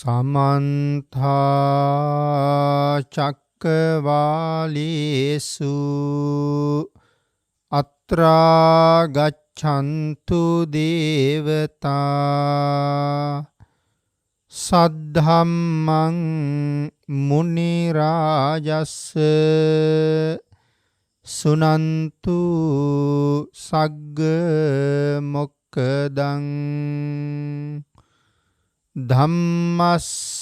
සමන්තා චක්කවාලේසු අත්‍රා ගච්ඡන්තු දේවතා සද්ධම්මං මුනි රාජස්ස සුනන්තු සග්ග මොක්ඛදං ධම්මස්සවන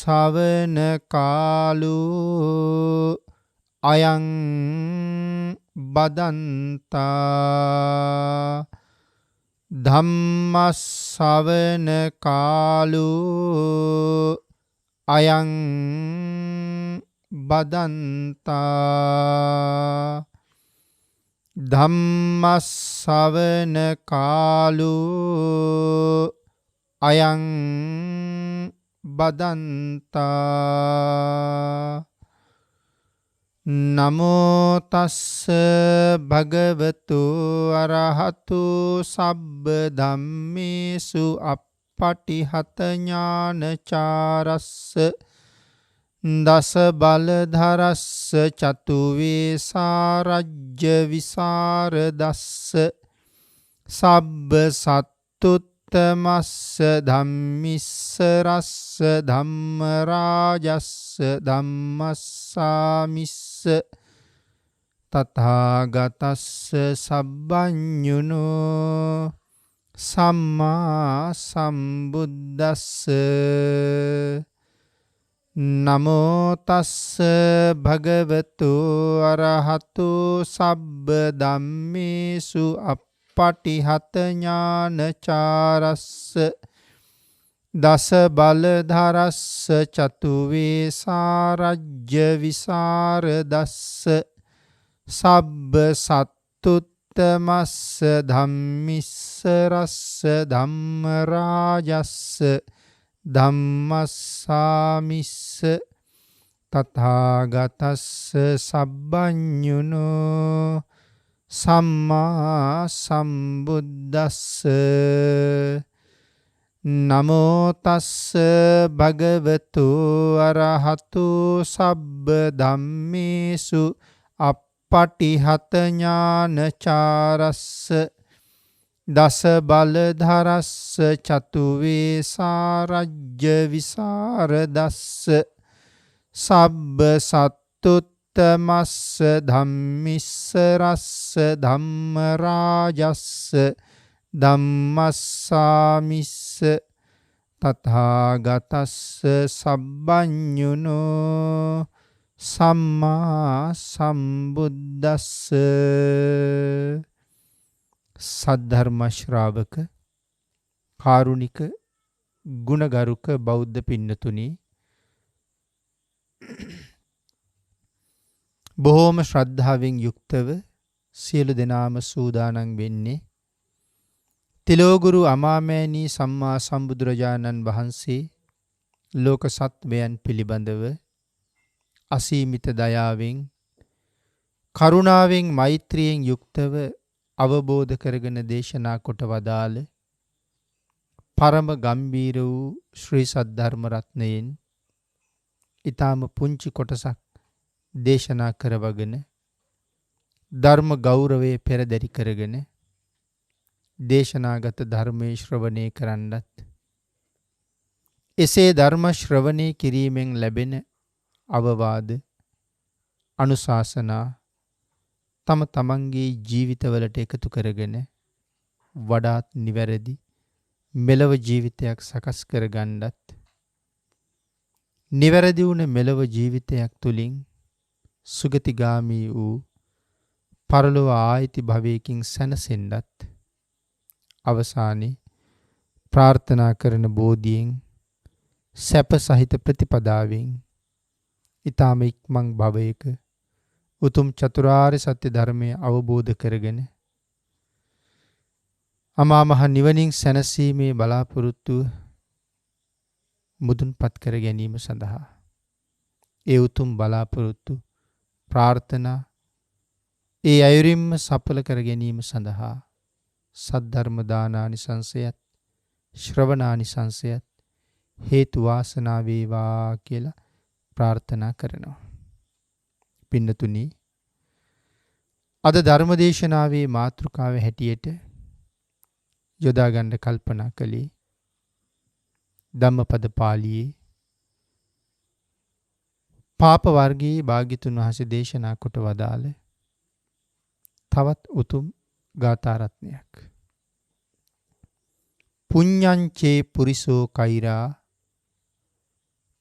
කාලෝ අයං බදන්තා ධම්මස්සවන කාලෝ අයං බදන්තා ධම්මස්සවන කාලෝ අයං බදන්තා නමෝ තස්ස භගවතු අරහතු සබ්බ ධම්මේසු අප්පටිහත ඥානචාරස්ස දස බලධරස්ස චතු වේසාරජ්‍ය විසරදස්ස සබ්බ සත්තුත්තමස්ස ධම්මිස්ස රස්ස ධම්ම රාජස්ස ධම්මස්සාමිස්ස තථාගතස්ස සබ්බඤුනෝ සම්මා සම්බුද්දස්ස නමෝ තස්ස භගවතු අරහතු සබ්බ ධම්මේසු අප්පටිහත ඥානචාරස්ස දස බලධරස්ස චතු වේසාරජ්‍ය විසරදස්ස සබ්බ සත්තුත්තමස්ස ධම්මිස්ස රස්ස ධම්ම රාජස්ස ධම්මස්සාමිස්ස තථාගතස්ස සබ්බඤුනෝ සම්මා සම්බුද්දස්ස නමෝ තස්ස භගවතු අරහතු සබ්බ ධම්මේසු අප්පටිහත ඥානචාරස්ස දස බලධරස්ස චතු වේසාරජ්‍ය විසරදස්ස සබ්බ සත්තුත්තමස්ස ධම්මිස්ස රස්ස ධම්ම රාජස්ස ධම්මස්සාමිස්ස තථාගතස්ස සබ්බඤුනෝ සම්මා සම්බුද්දස්ස සද්ධර්ම ශ්‍රාවක කාරුණික ගුණගරුක බෞද්ධ පින්නතුනි බොහෝම ශ්‍රද්ධාවෙන් යුක්තව සියලු දෙනාම සූදානම් වෙන්නේ තිලෝගුරු අමාමෑණී සම්මා සම්බුදුරජාණන් වහන්සේ ලෝක සත්වයන් පිළිබඳව අසීමිත දයාවෙන් කරුණාවෙන් මෛත්‍රියෙන් යුක්තව අවබෝධ කරගෙන දේශනා කොට වදාළ පරම ගම්බීර වූ ශ්‍රී සද්ධර්ම රත්නයෙන් ඊටාම පුංචි කොටසක් දේශනා කරවගෙන ධර්ම ගෞරවයේ පෙරදරි කරගෙන දේශනාගත ධර්මයේ ශ්‍රවණය කරන්නත් එසේ ධර්ම ශ්‍රවණය කිරීමෙන් ලැබෙන අවවාද අනුශාසනා තම තමන්ගේ ජීවිතවලට එකතු කරගෙන වඩාත් නිවැරදි මෙලව ජීවිතයක් සකස් කරගන්නත් නිවැරදි වුණ මෙලව ජීවිතයක් තුළින් සුගතිගාමී වූ පරලොව ආයිති භවයකින් සැනසෙන්නත් අවසානයේ ප්‍රාර්ථනා කරන බෝධියෙන් සැප සහිත ප්‍රතිපදාවෙන් ඊ타ම ඉක්මන් භවයක උතුම් චතුරාර්ය සත්‍ය ධර්මය අවබෝධ කරගෙන අමා මහ නිවනින් සැනසීමේ බලාපොරොත්තුව මුදුන්පත් කර ගැනීම සඳහා ඒ උතුම් බලාපොරොත්තු ප්‍රාර්ථනා ඒ අයුරින්ම සඵල කර ගැනීම සඳහා සද්ධර්ම දානානිසංසයත් ශ්‍රවණානිසංසයත් හේතු වාසනා වේවා කියලා ප්‍රාර්ථනා කරනවා. පින්නතුනි, අද ධර්මදේශනාවේ මාතෘකාව හැටියට යොදා ගන්න කල්පනා කළේ ධම්මපද පාළියේ පාප වර්ගයේ භාග්‍යතුන් වහන්සේ දේශනා කොට වදාළ තවත් උතුම් ගාථා රත්නයක්. පුඤ්ඤංචේ පුරිසෝ කෛරා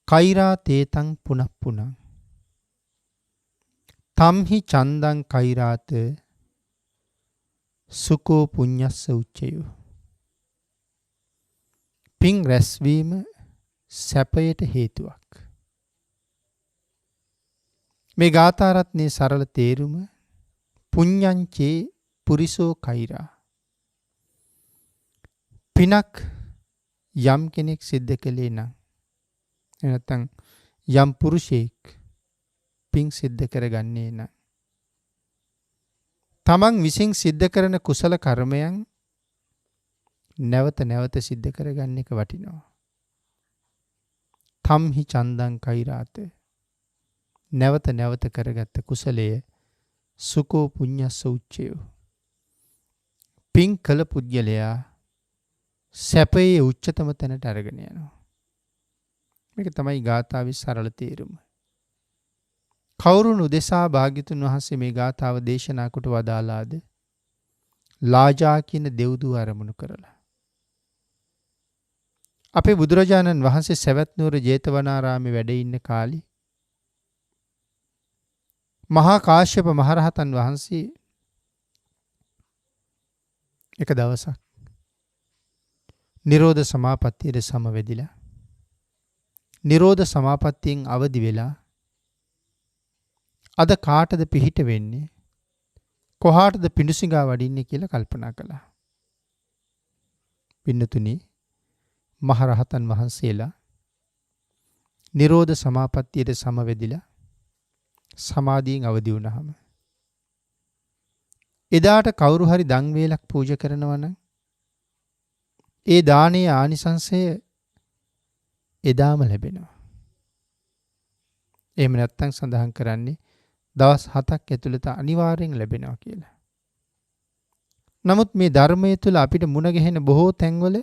කෛරා තේතං පුනප්පුනං තම්හි චන්දං කෛරාත සුකෝ පුඤ්ඤස්ස උච්චයෝ. පින් රැස්වීම සැපයට හේතුවක්. මේ ගාථා රත්නයේ සරල තේරුම පුඤ්ඤංචේ පුරිසෝ කෛරා. පිනක් යම් කෙනෙක් සිද්ධ කළේ නම් නැත්නම් යම් පුරුෂයෙක් පින් සිද්ධ කරගන්නේ නම් තමන් විසින් සිද්ධ කරන කුසල කර්මයන් නැවත නැවත සිද්ධ කරගන්න එක වටිනවා. තම්හි චන්දං කෛරාත නැවත නැවත කරගත්ත කුසලය සුකෝ පුඤ්ඤස්ස උච්චයෝ. පින් කළ පුද්ගලයා සැපයේ උච්චතම තැනට අරගෙන යනවා. මේක තමයි ගාථාවේ සරල තේරුම. කවුරුන් උදෙසා භාග්‍යතුන් වහන්සේ මේ ගාථාව දේශනා කොට වදාලාද? ලාජා කියන දෙව්දුව අරමුණු කරලා. අපේ බුදුරජාණන් වහන්සේ සවැත් නුවර ජේතවනාරාමේ වැඩ ඉන්න කාලේ මහා කාශ්‍යප මහරහතන් වහන්සේ එක දවසක් නිරෝධ සමාපත්තියට සමවැදිලා නිරෝධ සමාපත්තියෙන් අවදි වෙලා අද කාටද පිහිට වෙන්නේ, කොහාටද පිඬුසිඟා වඩින්නේ කියලා කල්පනා කළා. පින්නතුනි, මහරහතන් වහන්සේලා නිරෝධ සමාපත්තියට සමවැදිලා සමාධියෙන් අවදි වුණාම එදාට කවුරු හරි දන් වේලක් පූජා කරනවා නම් ඒ දානීය ආනිසංසය එදාම ලැබෙනවා. එහෙම නැත්නම් සඳහන් කරන්නේ දවස් 7ක් ඇතුළත අනිවාර්යෙන් ලැබෙනවා කියලා. නමුත් මේ ධර්මයේ තුල අපිට මුණ ගැහෙන බොහෝ තැන්වල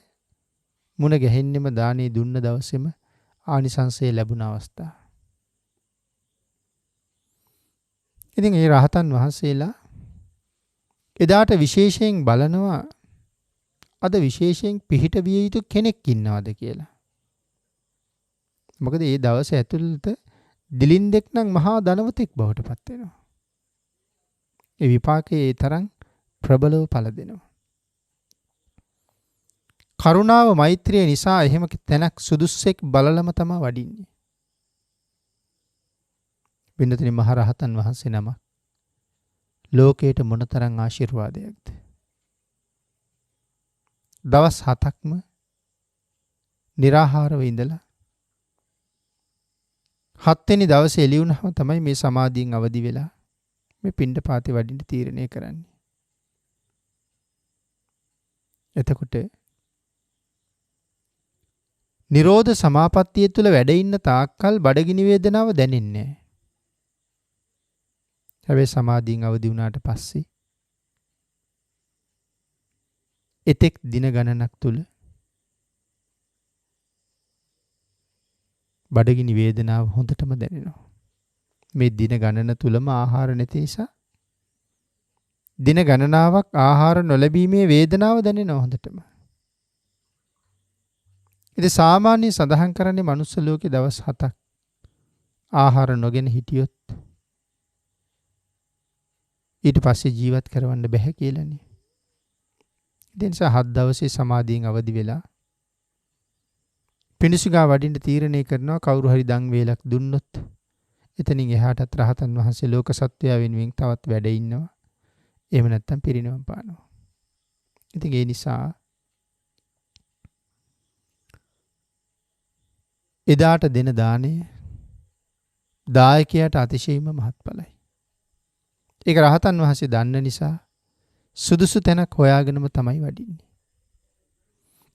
මුණ ගැහෙන්නෙම දානේ දුන්න දවසේම ආනිසංසය ලැබුණ අවස්ථා. ඉතින් ඒ රහතන් වහන්සේලා එදාට විශේෂයෙන් බලනවා අද විශේෂයෙන් පිහිට විය යුතු කෙනෙක් ඉන්නවද කියලා. මොකද ඒ දවස ඇතුළත දිලින්දෙක් නම් මහා ධනවතෙක් බවට පත් වෙනවා. ඒ විපාකයේ ඒ තරම් ප්‍රබලව පළ දෙනවා. කරුණාව මෛත්‍රිය නිසා එහෙම තැනක් සුදුස්සෙක් බලලම තමයි වඩින්නේ. බින්දතුනි, මහ රහතන් වහන්සේ නම ලෝකයට මොනතරම් ආශිර්වාදයක්ද. දවස් 7ක්ම निराहाරව ඉඳලා 7 වෙනි දවසේ එළි වුණාම තමයි මේ සමාධියෙන් අවදි වෙලා මේ පිණ්ඩපාතේ වඩින්න තීරණය කරන්නේ. එතකොට නිරෝධ සමාපත්තිය තුළ වැඩ ඉන්න තාක්කල් බඩගිනි වේදනාව දැනෙන්නේ නැහැ. හැබැයි සමාධියෙන් අවදි වුණාට පස්සේ එතෙක් දින ගණනක් තුල බඩගිනි වේදනාව හොඳටම දැනෙනවා. මේ දින ගණන තුලම ආහාර නැති නිසා දින ගණනාවක් ආහාර නොලැබීමේ වේදනාව දැනෙනවා හොඳටම. ඉතින් සාමාන්‍ය සඳහන් කරන්නේ මනුස්ස ලෝකේ දවස් 7ක් ආහාර නොගෙන හිටියොත් ඊට පස්සේ ජීවත් කරවන්න බැහැ කියලානේ. ඒ නිසා 7 දවසේ සමාධියෙන් අවදි වෙලා පිඬුසිඟා වඩින්න තීරණය කරනවා. කවුරු හරි දන් වේලක් දුන්නොත් එතනින් එහාටත් රහතන් වහන්සේ ලෝක සත්වයා වෙනුවෙන් තවත් වැඩ ඉන්නවා. එහෙම නැත්නම් පිරිනවම් පානවා. ඉතින් ඒ නිසා එදාට දෙන දාණය දායකයාට අතිශයින්ම මහත්ඵලයි. ඒක රහතන් වහන්සේ දන්න නිසා සුදුසු තැනක් හොයාගෙනම තමයි වඩින්නේ.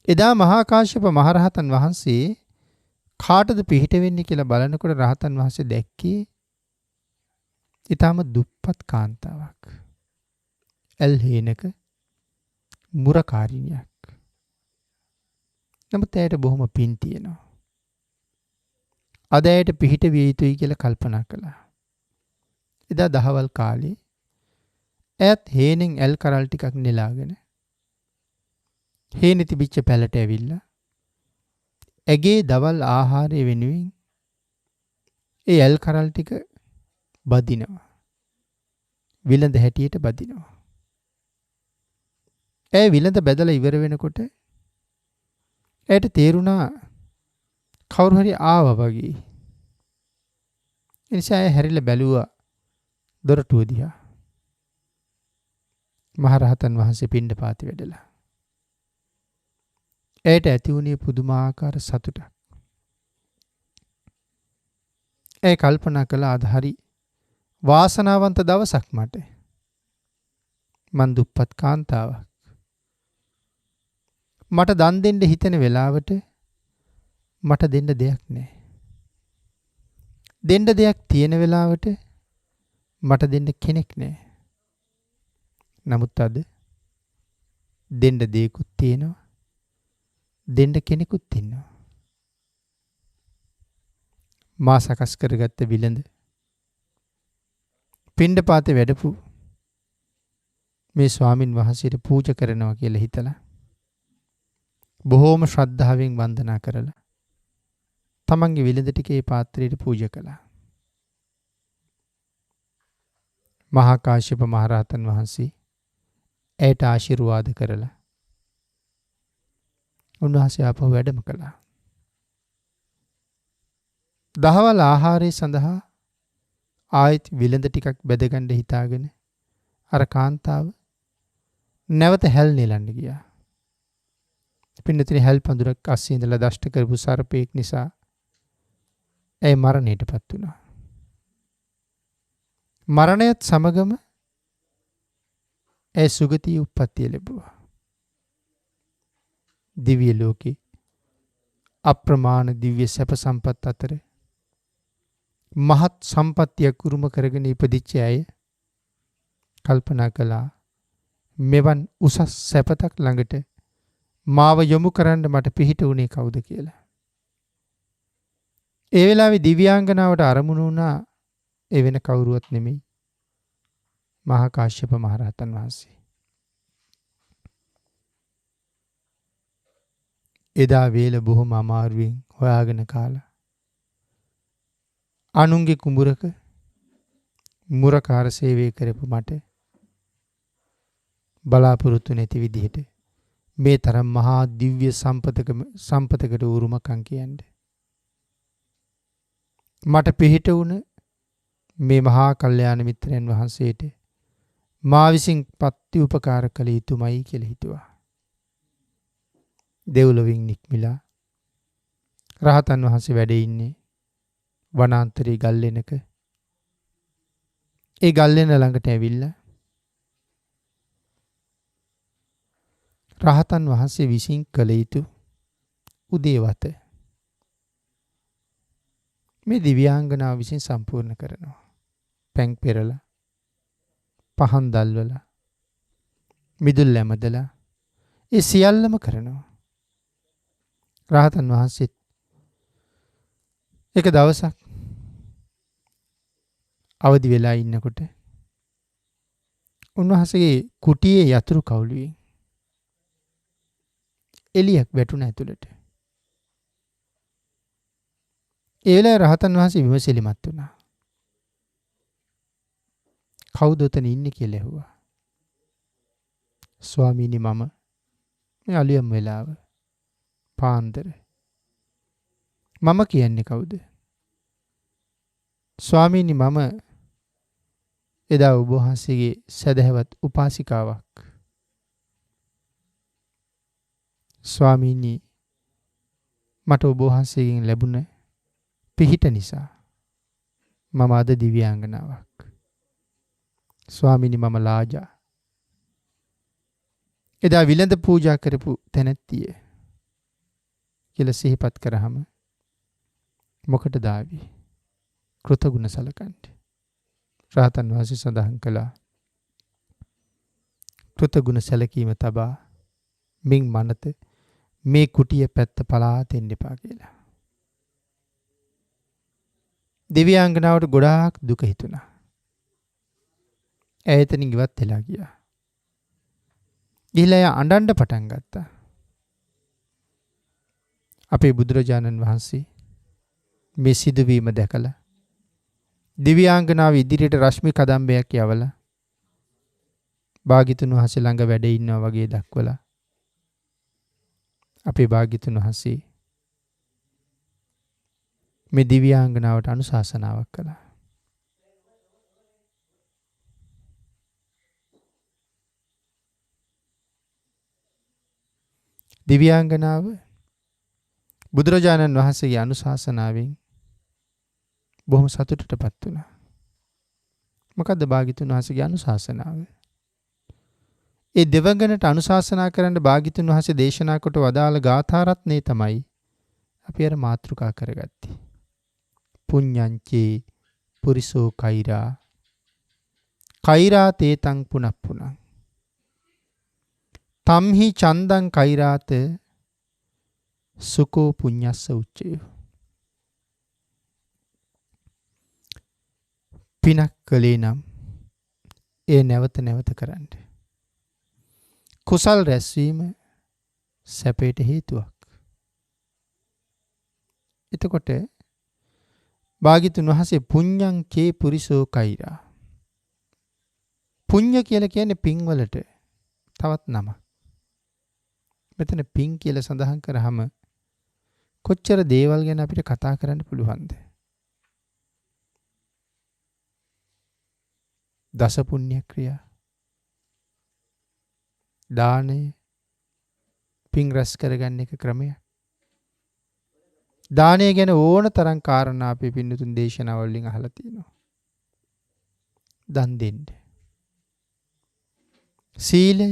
එදා මහා කාශ්‍යප මහරහතන් වහන්සේ කාටද පිහිට වෙන්නේ කියලා බලනකොට රහතන් වහන්සේ දැක්කේ ඊටම දුප්පත් කාන්තාවක්. එල් හේනක මුරකාරිනියක්. නමුත් ඇයට බොහොම පින් තියෙනවා. අද ඇයට පිහිට විය යුතුයි කියලා කල්පනා කළා. එදා දහවල් කාලේ ඇයත් හේනෙන් ඇල් කරල් ටිකක් නෙලාගෙන හේනේ තිබිච්ච පැලට ඇවිල්ලා ඇගේ දවල් ආහාරය වෙනුවෙන් ඒ ඇල් කරල් ටික බදිනවා. විලඳ හැටියට බදිනවා. ඇය විලඳ බැදලා ඉවර වෙනකොට ඇයට තේරුණා කවුරු හරි ආවා වගේ. ඒ නිසා ඇය හැරිලා බැලුවා දොරටුව දිහා. මහරහතන් වහන්සේ පිණ්ඩපාතේ වැඩලා. ඇයට ඇති වුණේ පුදුමාකාර සතුටක්. ඇය කල්පනා කළා අද හරි වාසනාවන්ත දවසක් මට. මන් දුප්පත් කාන්තාවක්. මට දන් දෙන්න හිතෙන වෙලාවට මට දෙන්න දෙයක් නැහැ. දෙන්න දෙයක් තියෙන වෙලාවට මට දෙන්න කෙනෙක් නැහැ. නමුත් අද දෙන්න දෙයක්ත් තියෙනවා. දෙන්න කෙනෙකුත් ඉන්නවා. මා සකස් කරගත්ත විලඳ පිණ්ඩපාතේ වැඩපු මේ ස්වාමින් වහන්සේට පූජා කරනවා කියලා හිතලා බොහෝම ශ්‍රද්ධාවෙන් වන්දනා කරලා තමන්ගේ විලඳ ටික ඒ පාත්‍රයට පූජා කළා. මහා කාශ්‍යප මහරහතන් වහන්සේ ඇයට ආශිර්වාද කරලා උන්වහන්සේ ආපහු වැඩම කළා. දහවල් ආහාරය සඳහා ආයෙත් විලඳ ටිකක් බෙදගන්න හිතාගෙන අර කාන්තාව නැවත හැල් නෙලන්න ගියා. පින්නතුනි හැල් පඳුරක් අස්සේ ඉඳලා දෂ්ට කරපු සර්පෙක් නිසා ඇය මරණයටපත් වුණා. මරණයත් සමගම ඇය සුගතිය උප්පත්තිය ලැබුවා. දිව්‍ය ලෝකේ අප්‍රමාණ දිව්‍ය සැප සම්පත් අතර මහත් සම්පත්තියක් උරුම කරගෙන ඉපදිච්ච අය කල්පනා කළා මෙවන් උසස් සැපතක් ළඟට මාව යොමු කරන්න මට පිහිට වුණේ කවුද කියලා. ඒ වෙලාවේ දිව්‍යාංගනාවට අරමුණු වුණා ඒ වෙන කවුරුවත් නෙමෙයි මහා කාශ්‍යප මහරහතන් වහන්සේ. එදා වේල බොහොම අමාරුවෙන් හොයාගෙන කාලා අනුන්ගේ කුඹුරක මුරකාර සේවය කරපු මට බලාපොරොත්තු නැති විදිහට මේ තරම් මහා දිව්‍ය සම්පතකට උරුමකම් කියන්නේ. මට පිහිට වුණ මේ මහා කල්යාණ මිත්‍රයන් වහන්සේට මා විසින් ප්‍රතිඋපකාර කළ යුතුමයි කියලා හිතුවා. දෙව්ලොවින් නික්මිලා රහතන් වහන්සේ වැඩ ඉන්නේ වනාන්තරයේ ගල්ලෙනක. ඒ ගල්ලෙන ළඟට ඇවිල්ලා රහතන් වහන්සේ විසින් කළ යුතු උදේවත මේ දිව්‍යාංගනාව විසින් සම්පූර්ණ කරනවා. පැන් පෙරලා පහන් දැල්වලා මිදුල් ඇමදලා ඒ සියල්ලම කරනවා. රහතන් වහන්සේත් එක දවසක් අවදි වෙලා ඉන්නකොට උන්වහන්සේගේ කුටියේ යතුරු කවුළුවෙන් එළියක් වැටුණ ඇතුළට. ඒ වෙලාවේ රහතන් වහන්සේ විමසිලිමත් වුණා. කවුද උතන ඉන්නේ කියලා ඇහුවා. ස්වාමීනි මම මේ අලියම් වෙලාව පාන්දර. මම කියන්නේ කවුද? ස්වාමීනි මම එදා ඔබ වහන්සේගේ සදහවත් උපාසිකාවක්. ස්වාමීනි මට ඔබ වහන්සේගෙන් ලැබුණ පිහිට නිසා මම අද දිව්‍යාංගනාවක්. ස්වාමීනි මම ලාජා. එදා විලඳ පූජා කරපු තැනැත්තිය කියලා සිහිපත් කරාම මොකටද ආවේ? කෘතගුණ සලකන්න. රහතන් වහන්සේ සඳහන් කළා කෘතගුණ සැලකීම තබා මින් මනත මේ කුටිය පැත්ත පලාතෙන්න එපා කියලා. දිව්‍යාංගනාවට ගොඩාක් දුක හිතුණා. ඇය එතනින් ඉවත් වෙලා ගියා. ගිහිල්ලා අඬන්න පටන් ගත්තා. අපේ බුදුරජාණන් වහන්සේ මේ සිදුවීම දැකලා දිව්‍යාංගනාව ඉදිරියට රශ්මි කදම්බයක් යවලා භාග්‍යතුන් වහන්සේ ළඟ වැඩ ඉන්නවා වගේ දක්වලා අපේ භාග්‍යතුන් වහන්සේ මේ දිව්‍යාංගනාවට අනුශාසනාවක් කළා. දිව්‍යාංගනාව බුදුරජාණන් වහන්සේගේ අනුශාසනාවෙන් බොහොම සතුටටපත් වුණා. මොකද්ද භාග්‍යතුන් වහන්සේගේ අනුශාසනාව? ඒ දෙවඟනට අනුශාසනා කරන්න භාග්‍යතුන් වහන්සේ දේශනා කොට වදාළ ගාථා රත්නේ තමයි අපි අර මාතෘකා කරගත්තේ. පුඤ්ඤංචේ පුරිසෝ කෛරා කෛරා තේතං පුනප්පුනං තම්හි චන්දං කෛරාත සුකෝ පුඤ්ඤස්ස උච්චය. පිනක් කලේ නම් ඒ නැවත නැවත කරන්න. කුසල් රැස්වීම සැපයට හේතුවක්. එතකොට භාග්‍යතුන් වහන්සේ පුඤ්ඤං චේ පුරිසෝ කෛරා. පුඤ්ඤ කියලා කියන්නේ පින්වලට තවත් නමක්. මෙතන පින් කියලා සඳහන් කරාම කොච්චර දේවල් ගැන අපිට කතා කරන්න පුළුවන්ද? දස පුණ්‍ය ක්‍රියා, දානය, පින් රැස් කරගන්න එක ක්‍රමයක්. දානය ගැන ඕන තරම් කාරණා අපි පින්නතුන් දේශනාවල් වලින් අහලා තියෙනවා. දන් දෙන්න. සීලය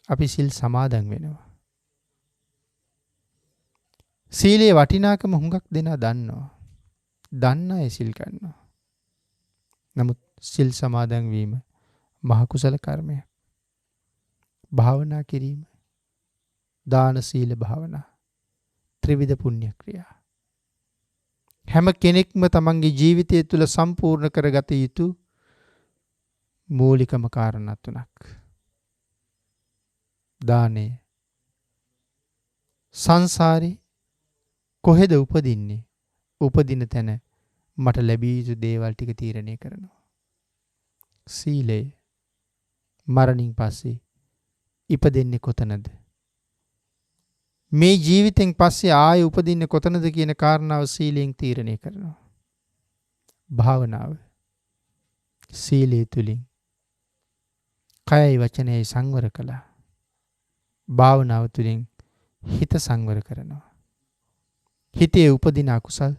අපි සිල් සමාදන් වෙනවා. සීලේ වටිනාකම හුඟක් දෙනා දන්නවා. දන්න අය සිල් ගන්නවා. නමුත් සිල් සමාදන් වීම මහ කුසල කර්මයක්. භාවනා කිරීම, දාන සීල භාවනා ත්‍රිවිධ පුණ්‍ය ක්‍රියා. හැම කෙනෙක්ම තමන්ගේ ජීවිතය තුළ සම්පූර්ණ කරගත යුතු මූලිකම කාරණා තුනක්. දානය. සංසාරේ කොහෙද උපදින්නේ? උපදින තැන මට ලැබිය යුතු දේවල් ටික තීරණය කරනවා. සීලය. මරණින් පස්සේ ඉපදෙන්නේ කොතනද? මේ ජීවිතෙන් පස්සේ ආයෙ උපදින්නේ කොතනද කියන කාරණාව සීලයෙන් තීරණය කරනවා. භාවනාව. සීලය තුලින් කයයි වචනයයි සංවර කළා. භාවනාව තුලින් හිත සංවර කරනවා. හිතේ උපදින අකුසල්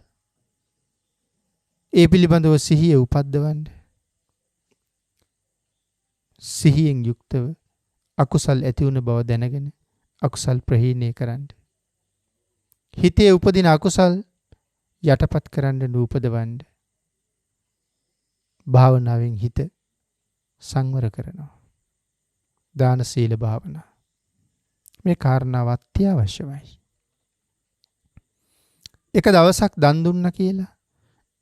ඒ පිළිබඳව සිහිය උපද්දවන්න. සිහියෙන් යුක්තව අකුසල් ඇති වුණ බව දැනගෙන අකුසල් ප්‍රහීණය කරන්න. හිතේ උපදින අකුසල් යටපත් කරන්න නූපදවන්න. භාවනාවෙන් හිත සංවර කරනවා. දාන සීල භාවනා. මේ කාරණාව අත්‍යවශ්‍යමයි. එක දවසක් දන් දුන්නා කියලා,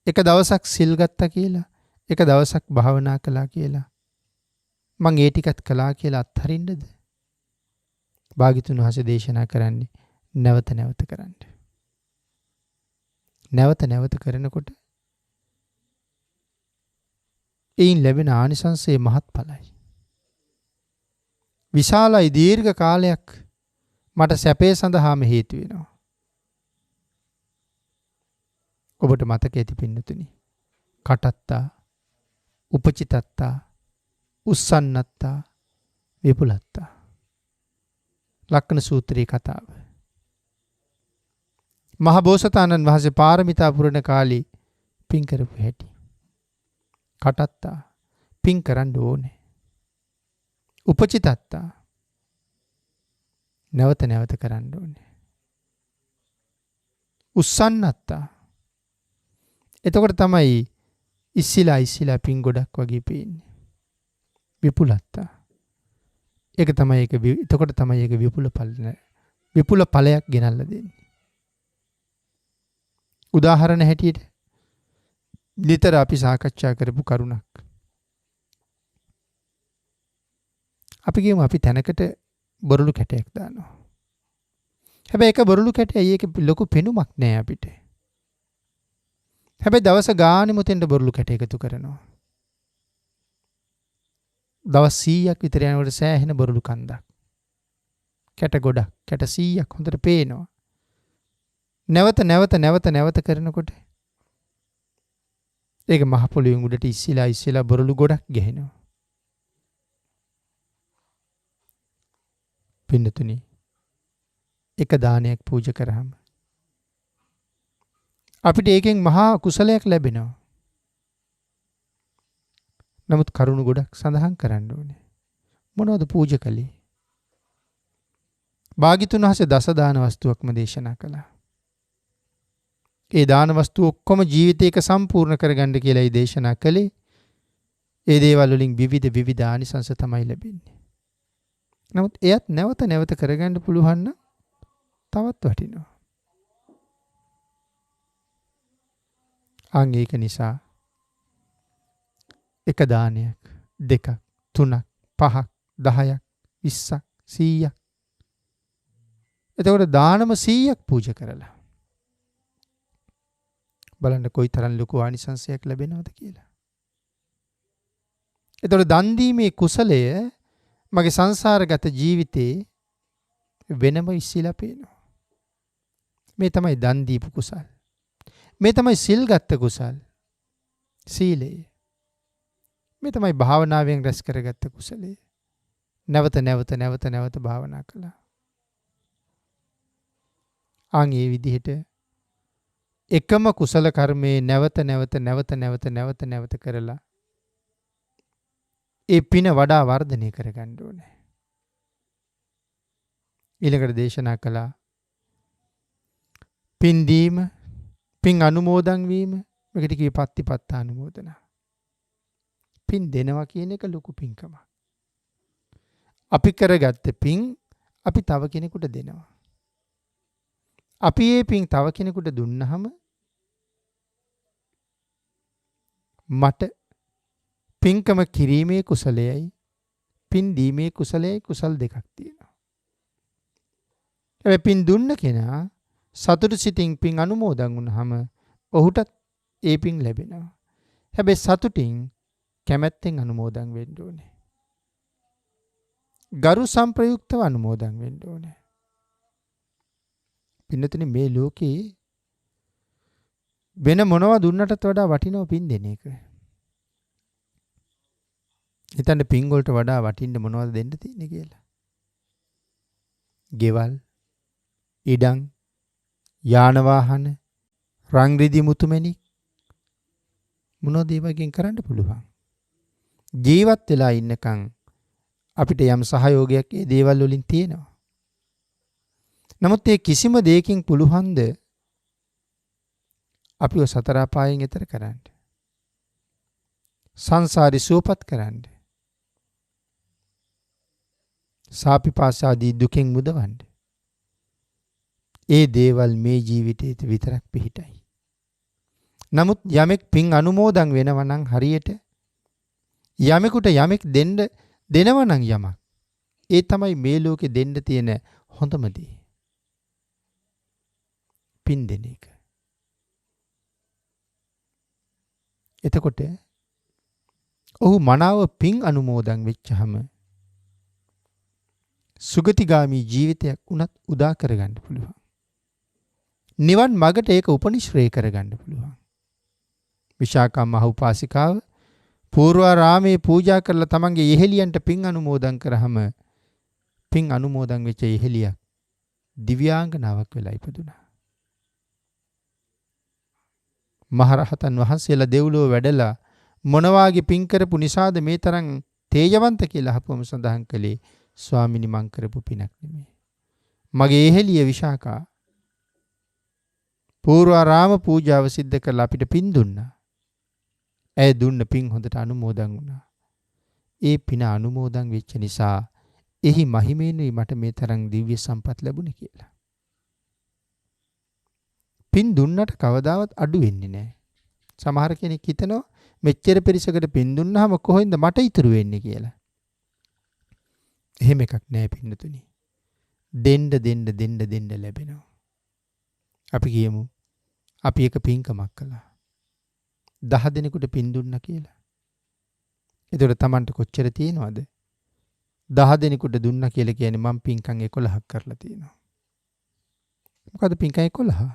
එක දවසක් සිල් ගත්තා කියලා, එක දවසක් භාවනා කළා කියලා මං ඒ ටිකත් කළා කියලා අත්හරින්නද? භාග්‍යතුන් වහන්සේ දේශනා කරන්නේ නැවත නැවත කරන්න. නැවත නැවත කරනකොට එයින් ලැබෙන ආනිසංසය මහත්ඵලයි. විශාලයි, දීර්ඝ කාලයක් මට සැපේ සඳහාම හේතු වෙනවා. ඔබට මතක ඇති පින්නතුනි. කටත්තා, උපචිතත්තා, උස්සන්නත්තා, විපුලත්තා. ලක්කන සූත්‍රයේ කතාව. මහ බෝසතාණන් වහන්සේ පාරමිතා පුරන කාලේ පින් කරපු හැටි. කටත්තා පින් කරන්න ඕනේ. උපචිතත්තා නැවත නැවත කරන්න ඕනේ. උස්සන්නත්තා. එතකොට තමයි ඉස්සිලා පින් ගොඩක් වගේ පේන්නේ. විපුලත්තා. ඒක තමයි ඒක එතකොට තමයි ඒක විපුල ඵලයක් ගෙනල්ලා දෙන්නේ. උදාහරණ හැටියට නිතර අපි සාකච්ඡා කරපු කරුණක්. අපි කියමු අපි තැනකට බොරළු කැටයක් දානවා. හැබැයි ඒක බොරළු කැටයයි ඒක ලොකු පෙනුමක් නෑ අපිට. හැබැයි දවස ගානෙ මුතෙන්ට බොරළු කැට එකතු කරනවා. දවස් 100ක් විතර යනකොට සෑහෙන බොරළු කන්දක්. කැට ගොඩක්, කැට 100ක් හොඳට පේනවා. නැවත කරනකොට ඒක මහ පොළොවෙන් උඩට ඉස්සිලා බොරළු ගොඩක් ගහනවා. පින්නතුනි එක දානයක් පූජා කරාම අපිට ඒකෙන් මහා කුසලයක් ලැබෙනවා. නමුත් කරුණු ගොඩක් සඳහන් කරන්න ඕනේ. මොනවද පූජා කළේ? භාග්‍යතුන් වහන්සේ දස දාන වස්තුවක්ම දේශනා කළා. ඒ දාන වස්තු ඔක්කොම ජීවිතේක සම්පූර්ණ කරගන්න කියලායි දේශනා කළේ. ඒ දේවල් වලින් විවිධ ආනිසංස තමයි ලැබෙන්නේ. නමුත් එයත් නැවත කරගන්න පුළුවන් නම් තවත් වටිනවා. අන් ඒක නිසා එක දානයක්, දෙකක්, තුනක්, පහක්, 10ක්, 20ක්, 100ක්. එතකොට දානම 100ක් පූජා කරලා බලන්න කොයි තරම් ලොකු ආනිසංසයක් ලැබෙනවද කියලා. එතකොට දන් දීමේ කුසලය මගේ සංසාරගත ජීවිතේ වෙනම ඉස්සිලා පේනවා. මේ තමයි දන් දීපු කුසල්. මේ තමයි සිල් ගත්ත කුසල්. සීලය. මේ තමයි භාවනාවෙන් රැස් කරගත්ත කුසලය. නැවත භාවනා කළා. ආන් ඒ විදිහට එකම කුසල කර්මයේ නැවත කරලා ඒ පින වඩා වර්ධනය කරගන්න ඕනේ. ඊළඟට දේශනා කළා පින් දීම, පින් අනුමෝදන් වීම, මේකට කියේ පත්තිපත්ත අනුමෝදන. පින් දෙනවා කියන එක ලොකු පින්කමක්. අපි කරගත්ත පින් අපි තව කෙනෙකුට දෙනවා. අපි මේ පින් තව කෙනෙකුට දුන්නහම මට පින්කම කිරීමේ කුසලයයි පින් දීමේ කුසලයයි කුසල් දෙකක් තියෙනවා. හැබැයි පින් දුන්න කෙනා සතුටු සිතින් පින් අනුමෝදන් වුණාම ඔහුටත් ඒ පින් ලැබෙනවා. හැබැයි සතුටින් කැමැත්තෙන් අනුමෝදන් වෙන්න ඕනේ. ගරු සම්ප්‍රයුක්තව අනුමෝදන් වෙන්න ඕනේ. පින්නතුනි මේ ලෝකේ වෙන මොනවා දුන්නටත් වඩා වටිනව පින් දෙන එක. හිතන්න පින් වලට වඩා වටින්න මොනවද දෙන්න තියෙන්නේ කියලා. ගෙවල්, ඉඩම්, යාන වාහන, රන් රිදී මුතුමැණික් මොනවද ඒ වගේන් කරන්න පුළුවන්. ජීවත් වෙලා ඉන්නකම් අපිට යම් සහයෝගයක් ඒ දේවල් වලින් තියෙනවා. නමුත් ඒ කිසිම දෙයකින් පුළුවන්ද අපිව සතර අපායෙන් එතර කරන්න? සංසාරي සුවපත් කරන්න. සාපිපාසාදී දුකෙන් මුදවන්න. ඒ දේවල් මේ ජීවිතේට විතරක් පිහිටයි. නමුත් යමෙක් පින් අනුමෝදන් වෙනවා නම් හරියට යමෙකුට යමෙක් දෙනවා නම් යමක් ඒ තමයි මේ ලෝකේ දෙන්න තියෙන හොඳම දේ. පින් දෙන එක. එතකොට ඔහු මනාව පින් අනුමෝදන් වෙච්චහම සුගතිගාමී ජීවිතයක් උනත් උදා කරගන්න පුළුවන්. නිවන් මගට ඒක උපනිශ්‍රේ කරගන්න පුළුවන්. විශාකා මහ උපාසිකාව පූර්වාරාමේ පූජා කරලා තමන්ගේ යෙහෙලියන්ට පින් අනුමෝදන් කරාම පින් අනුමෝදන් වෙච්ච යෙහෙලියක් දිව්‍යාංගනාවක් වෙලා ඉපදුනා. මහරහතන් වහන්සේලා දෙව්ලොව වැඩලා මොනවාගේ පින් කරපු නිසාද මේ තරම් තේජවන්ත කියලා අහපුවම සඳහන් කළේ ස්වාමිනි මං කරපු පිනක් නෙමෙයි. මගේ යෙහෙලිය විශාකා පූර්වාරාම පූජාව සිද්ධ කරලා අපිට පින් දුන්නා. ඇය දුන්න පින් හොඳට අනුමෝදන් වුණා. ඒ පින අනුමෝදන් වෙච්ච නිසා එහි මහිමේනුයි මට මේ තරම් දිව්‍ය සම්පත් ලැබුණේ කියලා. පින් දුන්නට කවදාවත් අඩු වෙන්නේ නැහැ. සමහර කෙනෙක් හිතනවා මෙච්චර පිරිසකට පින් දුන්නාම කොහෙන්ද මට ඉතුරු වෙන්නේ කියලා. එහෙම එකක් නෑ පින්නතුනි. දෙන්න ලැබෙනවා. අපි කියමු අපි එක පින්කමක් කළා. 10 දෙනෙකුට පින් දුන්නා කියලා. එතකොට Tamanට කොච්චර තියෙනවද? 10 දෙනෙකුට දුන්නා කියලා කියන්නේ මම පින්කම් 11ක් කරලා තියෙනවා. මොකද පින්කම් 11?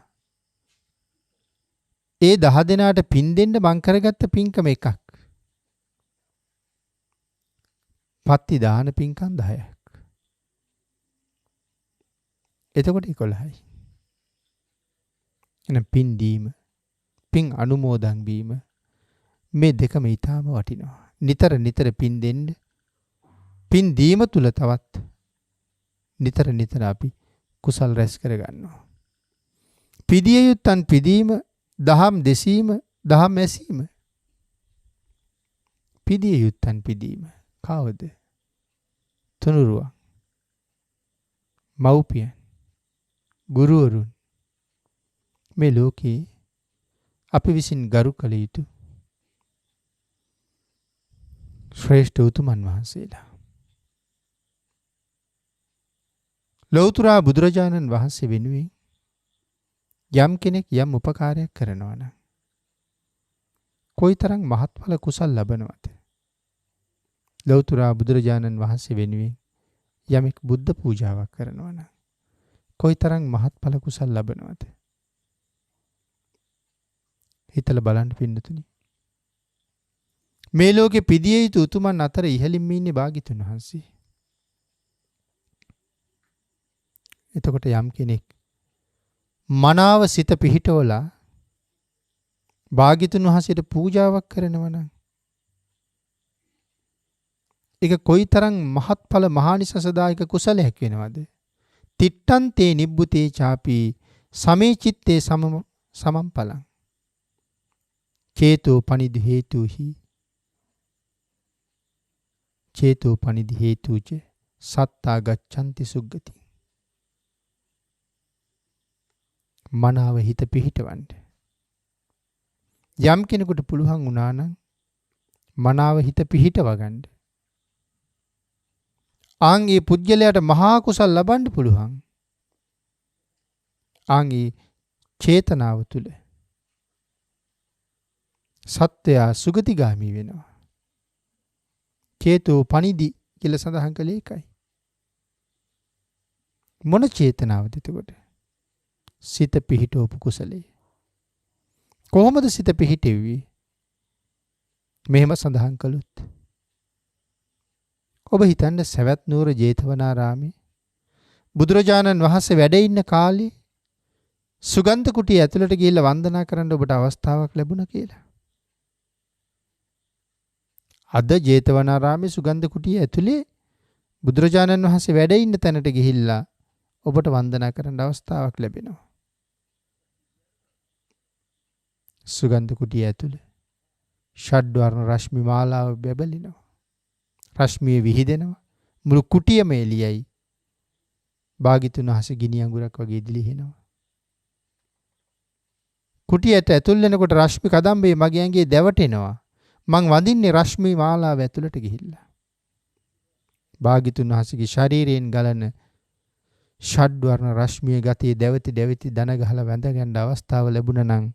ඒ 10 දෙනාට පින් දෙන්න මං කරගත්ත පින්කම එකක්. පත්ති දාන පින්කම් 10ක්. එතකොට 11යි. එහෙනම් පින් දීම, පින් අනුමෝදන් වීම මේ දෙකම ඊටාම වටිනවා. නිතර පින් දෙන්න. පින් දීම තුල තවත් නිතර අපි කුසල් රැස් කර ගන්නවා. පිදිය යුත්තන් පිදීම, දහම් දෙසීම, දහම් ඇසීම. පිදිය යුත්තන් පිදීම කවුද? තුනුරුවන්, මව්පියන්, ගුරුවරුන් මේ ලෝකේ අපි විසින් ගරු කළ යුතු ශ්‍රේෂ්ඨ උතුමන් වහන්සේලා. ලෞතර බුදුරජාණන් වහන්සේ වෙනුවෙන් යම් කෙනෙක් යම් උපකාරයක් කරනවා නම් කොයිතරම් මහත්ඵල කුසල් ලබනවද? ලෞතර බුදුරජාණන් වහන්සේ වෙනුවෙන් යමෙක් බුද්ධ පූජාවක් කරනවා නම් කොයිතරම් මහත්ඵල කුසල් ලබනවද? හිතලා බලන්න පින්නතුනි. මේ ලෝකේ පිදිය යුතු උතුමන් අතර ඉහළින්ම ඉන්නේ භාග්‍යතුන් වහන්සේ. එතකොට යම් කෙනෙක් මනාව සිත පිහිටවලා භාග්‍යතුන් වහන්සේට පූජාවක් කරනවා නම් ඒක කොයිතරම් මහත්ඵල මහානිසසදායක කුසලයක් වෙනවද? තිට්ඨන්තේ නිබ්බුතේ ചാපි සමේ චිත්තේ සමම් පලං චේතෝ පනිදි හේතුහි චේතෝ පනිදි හේතුච සත්තා ගච්ඡanti සුග්ගති. මනාව හිත පිහිටවන්න. යම් කෙනෙකුට පුළුවන් වුණා නම් මනාව හිත පිහිටව ගන්න. ආන්ගේ පුජ්‍යලයට මහා කුසල් ලබන්න පුළුවන්. ආන්ගේ චේතනාව තුල සත්‍යය සුගතිගාමි වෙනවා. චේතෝ පනිදි කියලා සඳහන් කළේ ඒකයි. මොන චේතනාවද එතකොට? සිත පිහිටවපු කුසලයේ. කොහොමද සිත පිහිටෙව්වේ? මෙහෙම සඳහන් කළොත් ඔබ හිතන්න සවැත් නුවර ජේතවනාරාමේ බුදුරජාණන් වහන්සේ වැඩ ඉන්න කාලේ සුගන්ධ කුටිය ඇතුළට ගිහිල්ලා වන්දනා කරන්න ඔබට අවස්ථාවක් ලැබුණා කියලා. අද ජේතවනාරාමේ සුගන්ධ කුටිය ඇතුලේ බුදුරජාණන් වහන්සේ වැඩ ඉන්න තැනට ගිහිල්ලා ඔබට වන්දනා කරන්න අවස්ථාවක් ලැබෙනවා. සුගන්ධ කුටිය ඇතුලේ ෂඩ්වර්ණ රශ්මි මාලාව බැබලෙනවා. රශ්මිය විහිදෙනවා. මුළු කුටියම එළියයි. භාග්‍යතුන් වහන්සේ ගිනි අඟුරක් වගේ දිලිහෙනවා. කුටියට ඇතුල් වෙනකොට රශ්මි කදම්බේ මගේ ඇඟේ දැවටෙනවා. මං වඳින්නේ රශ්මි මාලාව ඇතුළට ගිහිල්ලා. භාග්‍යතුන් වහන්සේගේ ශරීරයෙන් ගලන ෂඩ්වර්ණ රශ්මිය ගතිය දැවති දන ගහලා වැඳ ගන්න අවස්ථාව ලැබුණා නම්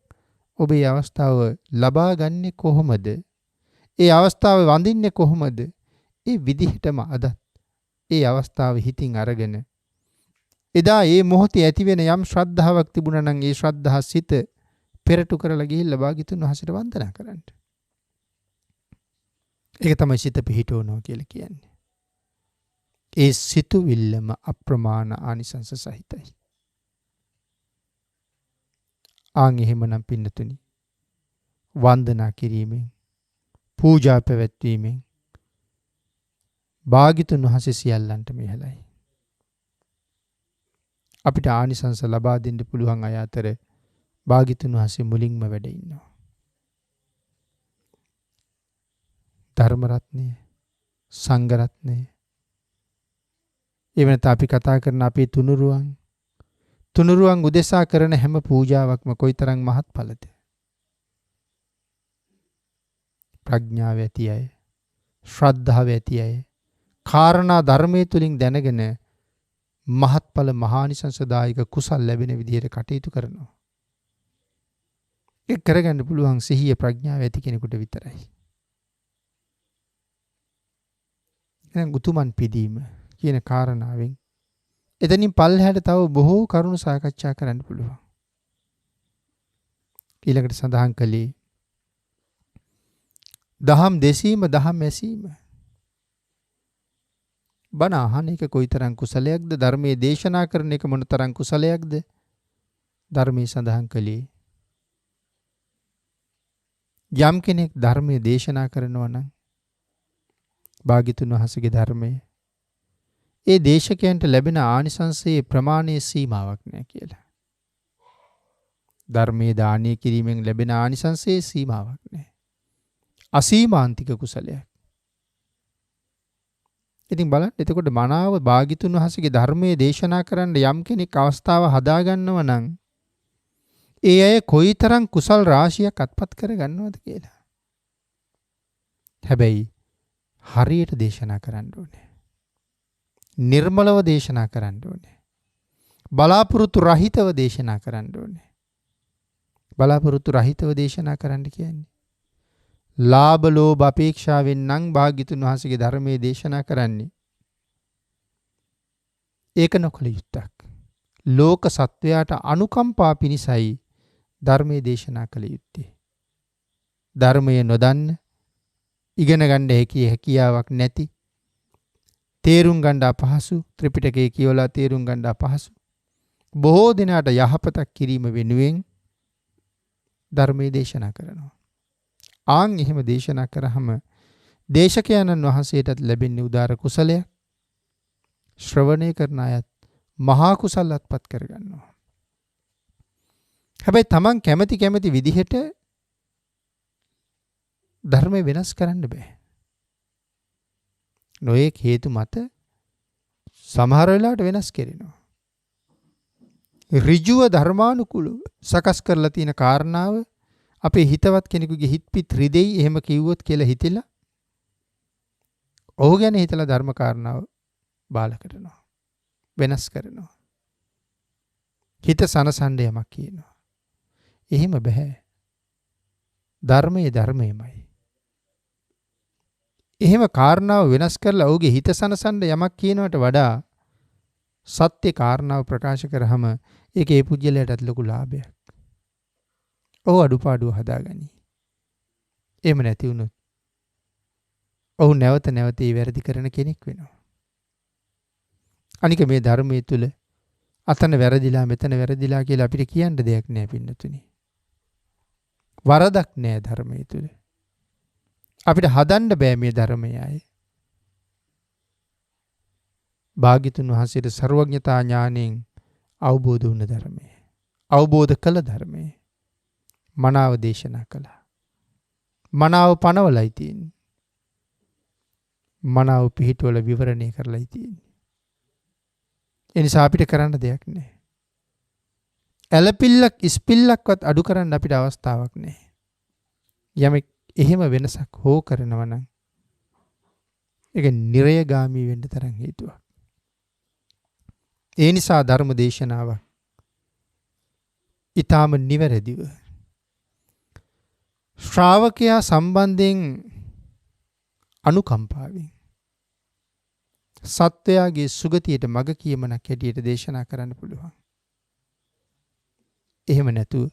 ඔබ මේ අවස්ථාව ලබා ගන්නේ කොහොමද? ඒ අවස්ථාව වඳින්නේ කොහොමද? ඒ විදිහටම අදත් ඒ අවස්ථාව හිතින් අරගෙන එදා ඒ මොහොතේ ඇති වෙන යම් ශ්‍රද්ධාවක් තිබුණා නම් ඒ ශ්‍රද්ධා සිත පෙරටු කරලා ගිහිල්ලා භාග්‍යතුන් වහන්සේට වන්දනා කරන්න. ඒක තමයි සිත පිහිටවනවා කියලා කියන්නේ. ඒ සිතුවිල්ලම අප්‍රමාණ ආනිසංස සහිතයි. ආන් එහෙමනම් පින්නතුනි වන්දනා කිරීමෙන් පූජා පැවැත්වීමෙන් භාග්‍යතුන් වහන්සේ සියල්ලන්ට මෙහෙලයි. අපිට ආනිසංස ලබා දෙන්න පුළුවන් අය අතර භාග්‍යතුන් වහන්සේ මුලින්ම වැඩ ඉන්නවා. ධර්ම රත්නය, සංඝ රත්නය, එවනත අපි කතා කරන අපේ තුනුරුවන් උදෙසා කරන හැම පූජාවක්ම කොයිතරම් මහත්ඵලද? ප්‍රඥාව ඇති අය, ශ්‍රද්ධාව ඇති අය, කාරණා ධර්මයේ තුලින් දැනගෙන මහත්ඵල මහානිසංසදායක කුසල් ලැබෙන විදිහට කටයුතු කරනවා. ඒක කරගන්න පුළුවන් සිහිය ප්‍රඥාව ඇති කෙනෙකුට විතරයි. එහෙනම් උතුමන් පිදීම කියන කාරණාවෙන් එතනින් පල්හැට තව බොහෝ කරුණු සාකච්ඡා කරන්න පුළුවන්. ඊළඟට සඳහන් කළේ දහම් දෙසීම, දහම් ඇසීම. බණ අහන එක කොයිතරම් කුසලයක්ද? ධර්මයේ දේශනා කරන එක මොනතරම් කුසලයක්ද? ධර්මයේ සඳහන් කළේ යම් කෙනෙක් ධර්මයේ දේශනා කරනවා නම් භාග්‍යතුන් වහන්සේගේ ධර්මයේ ඒ දේශකයන්ට ලැබෙන ආනිසංසයේ ප්‍රමාණයේ සීමාවක් නැහැ කියලා. ධර්මයේ දානය කිරීමෙන් ලැබෙන ආනිසංසයේ සීමාවක් නැහැ. අසීමාන්තික කුසලයක්. ඉතින් බලන්න එතකොට මනාව භාග්‍යතුන් වහන්සේගේ ධර්මයේ දේශනා කරන්න යම් කෙනෙක් අවස්ථාව හදා ගන්නව නම් ඒ අය කොයිතරම් කුසල් රාශියක් අත්පත් කර ගන්නවද කියලා. හැබැයි හරියට දේශනා කරන්න ඕනේ. නිර්මලව දේශනා කරන්න ඕනේ. බලාපොරොත්තු රහිතව දේශනා කරන්න ඕනේ. බලාපොරොත්තු රහිතව දේශනා කරන්න කියන්නේ ලාභ ලෝභ අපේක්ෂාවෙන් නම් භාග්‍යතුන් වහන්සේගේ ධර්මයේ දේශනා කරන්නේ. ඒක නොකළ යුත්තක්. ලෝක සත්වයාට අනුකම්පා පිණිසයි ධර්මයේ දේශනා කළ යුත්තේ. ධර්මයේ නොදන්න, ඉගෙන ගන්න හැකියාවක් නැති, තේරුම් ගන්න අපහසු, ත්‍රිපිටකය කියවලා තේරුම් ගන්න අපහසු බොහෝ දෙනාට යහපතක් කිරීම වෙනුවෙන් ධර්මයේ දේශනා කරනවා. ආන් එහෙම දේශනා කරාම දේශකයන්න් වහන්සේටත් ලැබෙන්නේ උදාර කුසලයක්. ශ්‍රවණය කරන අයත් මහා කුසල අත්පත් කරගන්නවා. හැබැයි Taman කැමති විදිහට ධර්මය වෙනස් කරන්න බෑ. නොයෙක් හේතු මත සමහර වෙලාවට වෙනස් කරනවා. ඍජුව ධර්මානුකූලව සකස් කරලා තියෙන කාරණාව අපේ හිතවත් කෙනෙකුගේ හිත පිට රිදෙයි එහෙම කිව්වොත් කියලා හිතලා ඔහු ගැන හිතලා ධර්ම කාරණාව බාල කරනවා. වෙනස් කරනවා. හිත සනසන්න යමක් කියනවා. එහෙම බෑ. ධර්මයේ ධර්මයමයි. එහෙම කාරණාව වෙනස් කරලා ඔහුගේ හිත සනසන්න යමක් කියනවට වඩා සත්‍ය කාරණාව ප්‍රකාශ කරාම ඒක ඒ පුජ්‍යලයටත් ලොකු ලාභයක්. ඔහු අඩුපාඩුව හදාගනි. එහෙම නැති වුණොත් ඔහු නැවත ඒ වැරදි කරන කෙනෙක් වෙනවා. අනික මේ ධර්මයේ තුල අතන වැරදිලා මෙතන වැරදිලා කියලා අපිට කියන්න දෙයක් නෑ පින්නතුනි. වරදක් නෑ ධර්මයේ තුල. අපිට හදන්න බෑ මේ ධර්මයයි. භාග්‍යතුන් වහන්සේට ਸਰවඥතා ඥාණයෙන් අවබෝධ වුණ ධර්මය. අවබෝධ කළ ධර්මය. මනාව දේශනා කළා. මනාව පනවලයි තියෙන්නේ. මනාව පිහිටවල විවරණය කරලායි තියෙන්නේ. ඒ නිසා අපිට කරන්න දෙයක් නැහැ. ඇලපිල්ලක් ඉස්පිල්ලක්වත් අඩු කරන්න අපිට අවස්ථාවක් නැහැ. යමෙක් එහෙම වෙනසක් හෝ කරනවා නම් ඒක නිරයගාමී වෙන්න තරම් හේතුවක්. ඒ නිසා ධර්ම දේශනාව ඊටාම නිවැරදිව ශ්‍රාවකයා සම්බන්ධයෙන් අනුකම්පාවෙන් සත්වයාගේ සුගතියට මඟ කියමනක් හැටියට දේශනා කරන්න පුළුවන්. එහෙම නැතුව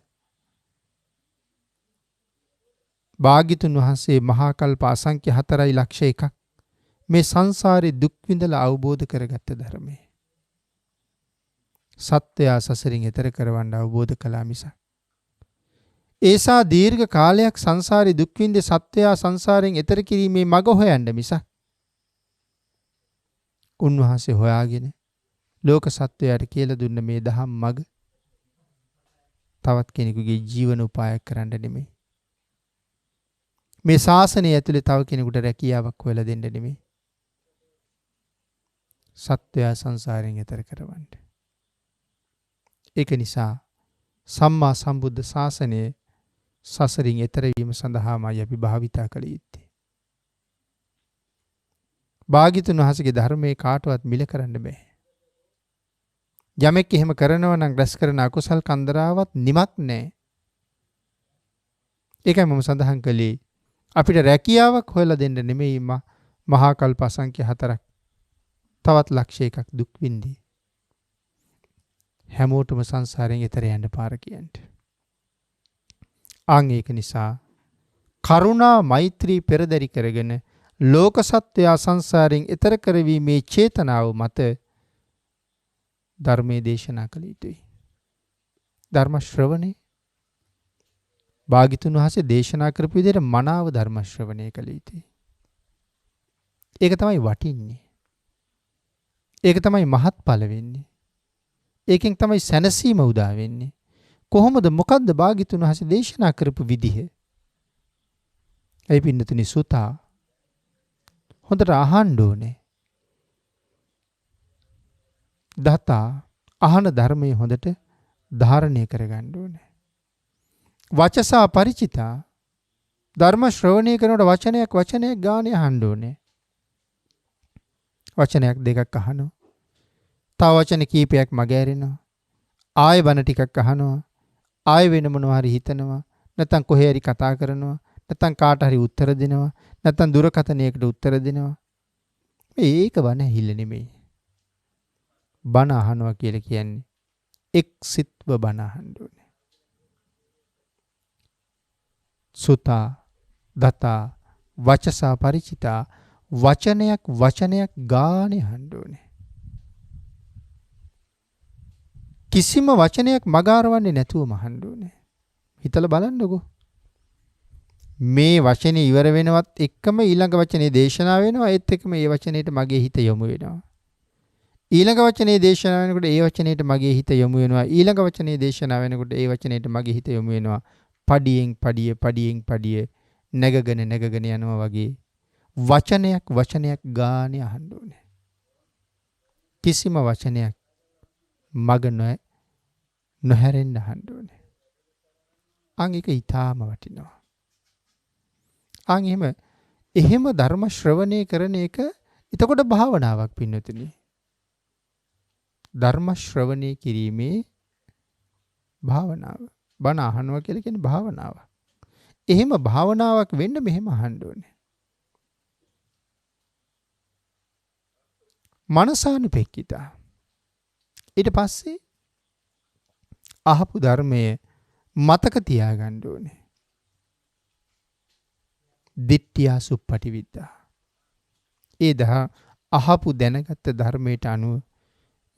භාග්‍යතුන් වහන්සේ මහා කල්ප අසංඛ්‍ය 4.1 මේ සංසාරේ දුක් විඳලා අවබෝධ කරගත්ත ධර්මය. සත්වයා සසරින් එතර කරවන්න අවබෝධ කළා මිසක් ඒසා දීර්ඝ කාලයක් සංසාරේ දුක් විඳ සත්වයා සංසාරයෙන් එතර කිරීමේ මඟ හොයන්න මිසක් උන්වහන්සේ හොයාගෙන ලෝක සත්වයාට කියලා දුන්න මේ දහම් මඟ තවත් කෙනෙකුගේ ජීවන උපායක් කරන්න නෙමෙයි. මේ ශාසනය ඇතුලේ තව කෙනෙකුට රැකියාවක් හොයලා දෙන්න නෙමෙයි. සත්වයා සංසාරයෙන් එතර කරවන්න. ඒක නිසා සම්මා සම්බුද්ධ ශාසනය සසරින් එතර වීම සඳහාමයි අපි භාවිතා කළ යුත්තේ. භාග්‍යතුන් වහන්සේගේ ධර්මයේ කාටවත් මිල කරන්න බෑ. යමෙක් එහෙම කරනවා නම් රැස් කරන අකුසල් කන්දරාවත් නිමක් නැහැ. ඒකයි මම සඳහන් කළේ අපිට රැකියාවක් හොයලා දෙන්න නෙමෙයි මහා කල්ප අසංඛ්‍ය 4ක් තවත් ලක්ෂ එකක් දුක් විඳී. හැමෝටම සංසාරයෙන් එතර යන්න පාර කියන්නේ. ආන් ඒක නිසා කරුණා මෛත්‍රී පෙරදරි කරගෙන ලෝක සත්වයා සංසාරයෙන් එතර කරවීමේ චේතනාව මත ධර්මයේ දේශනා කළ යුතුයි. ධර්ම ශ්‍රවණේ භාග්‍යතුන් වහන්සේ දේශනා කරපු විදිහට මනාව ධර්ම ශ්‍රවණය කළ යුතුයි. ඒක තමයි වටින්නේ. ඒක තමයි මහත්ඵල වෙන්නේ. ඒකෙන් තමයි සැනසීම උදා වෙන්නේ. කොහොමද මොකද්ද භාග්‍යතුන් වහන්සේ දේශනා කරපු විදිහ? ඒ පින්නතුනි සුතා හොඳට අහන්න ඕනේ. දතා අහන ධර්මයේ හොඳට ධාරණය කරගන්න ඕනේ. වචසා ಪರಿචිතා ධර්ම ශ්‍රවණය කරනකොට වචනයක් ගානේ අහන්න ඕනේ. වචනයක් දෙකක් අහනවා. තව වචන කීපයක් මගහැරෙනවා. ආයෙ බණ ටිකක් අහනවා. ආයෙ වෙන මොනවා හරි හිතනවා. නැත්නම් කොහේ හරි කතා කරනවා. නැත්නම් කාට හරි උත්තර දෙනවා. නැත්නම් දුරකථනයකට උත්තර දෙනවා. මේක බණ ඇහිල්ල නෙමෙයි. බණ අහනවා කියලා කියන්නේ එක්සිටව බණ අහන්න ඕනේ. සුතා දතා වචසා ಪರಿචිතා වචනයක් ගානේ අහන්න ඕනේ. කිසිම වචනයක් මගාරවන්නේ නැතුවම අහන්න ඕනේ. හිතලා බලන්නකෝ. මේ වචනේ ඉවර වෙනවත් එක්කම ඊළඟ වචනේ දේශනා වෙනවා. ඒත් එක්කම මේ වචනේට මගේ හිත යොමු වෙනවා. ඊළඟ වචනේ දේශනා වෙනකොට ඒ වචනේට මගේ හිත යොමු වෙනවා. ඊළඟ වචනේ දේශනා වෙනකොට ඒ වචනේට මගේ හිත යොමු වෙනවා. පඩියෙන් පඩිය නැගගෙන යනවා වගේ වචනයක් ගානේ අහන්න ඕනේ. කිසිම වචනයක් මග නොහැරෙන්න අහන්න ඕනේ. අන් එක ඊටාම වටිනවා. අන් එහෙම ධර්ම ශ්‍රවණය කරන එක එතකොට භාවනාවක් පින්නතුනි. ධර්ම ශ්‍රවණය කිරීමේ භාවනාව. බණ අහනවා කියලා කියන්නේ භාවනාවක්. එහෙම භාවනාවක් වෙන්න මෙහෙම අහන්න ඕනේ. මනසානුපෙක්කිතා. ඊට පස්සේ අහපු ධර්මයේ මතක තියාගන්න ඕනේ. දිට්ඨියා සුප්පටි විද්දා. අහපු දැනගත්ත ධර්මයට අනුව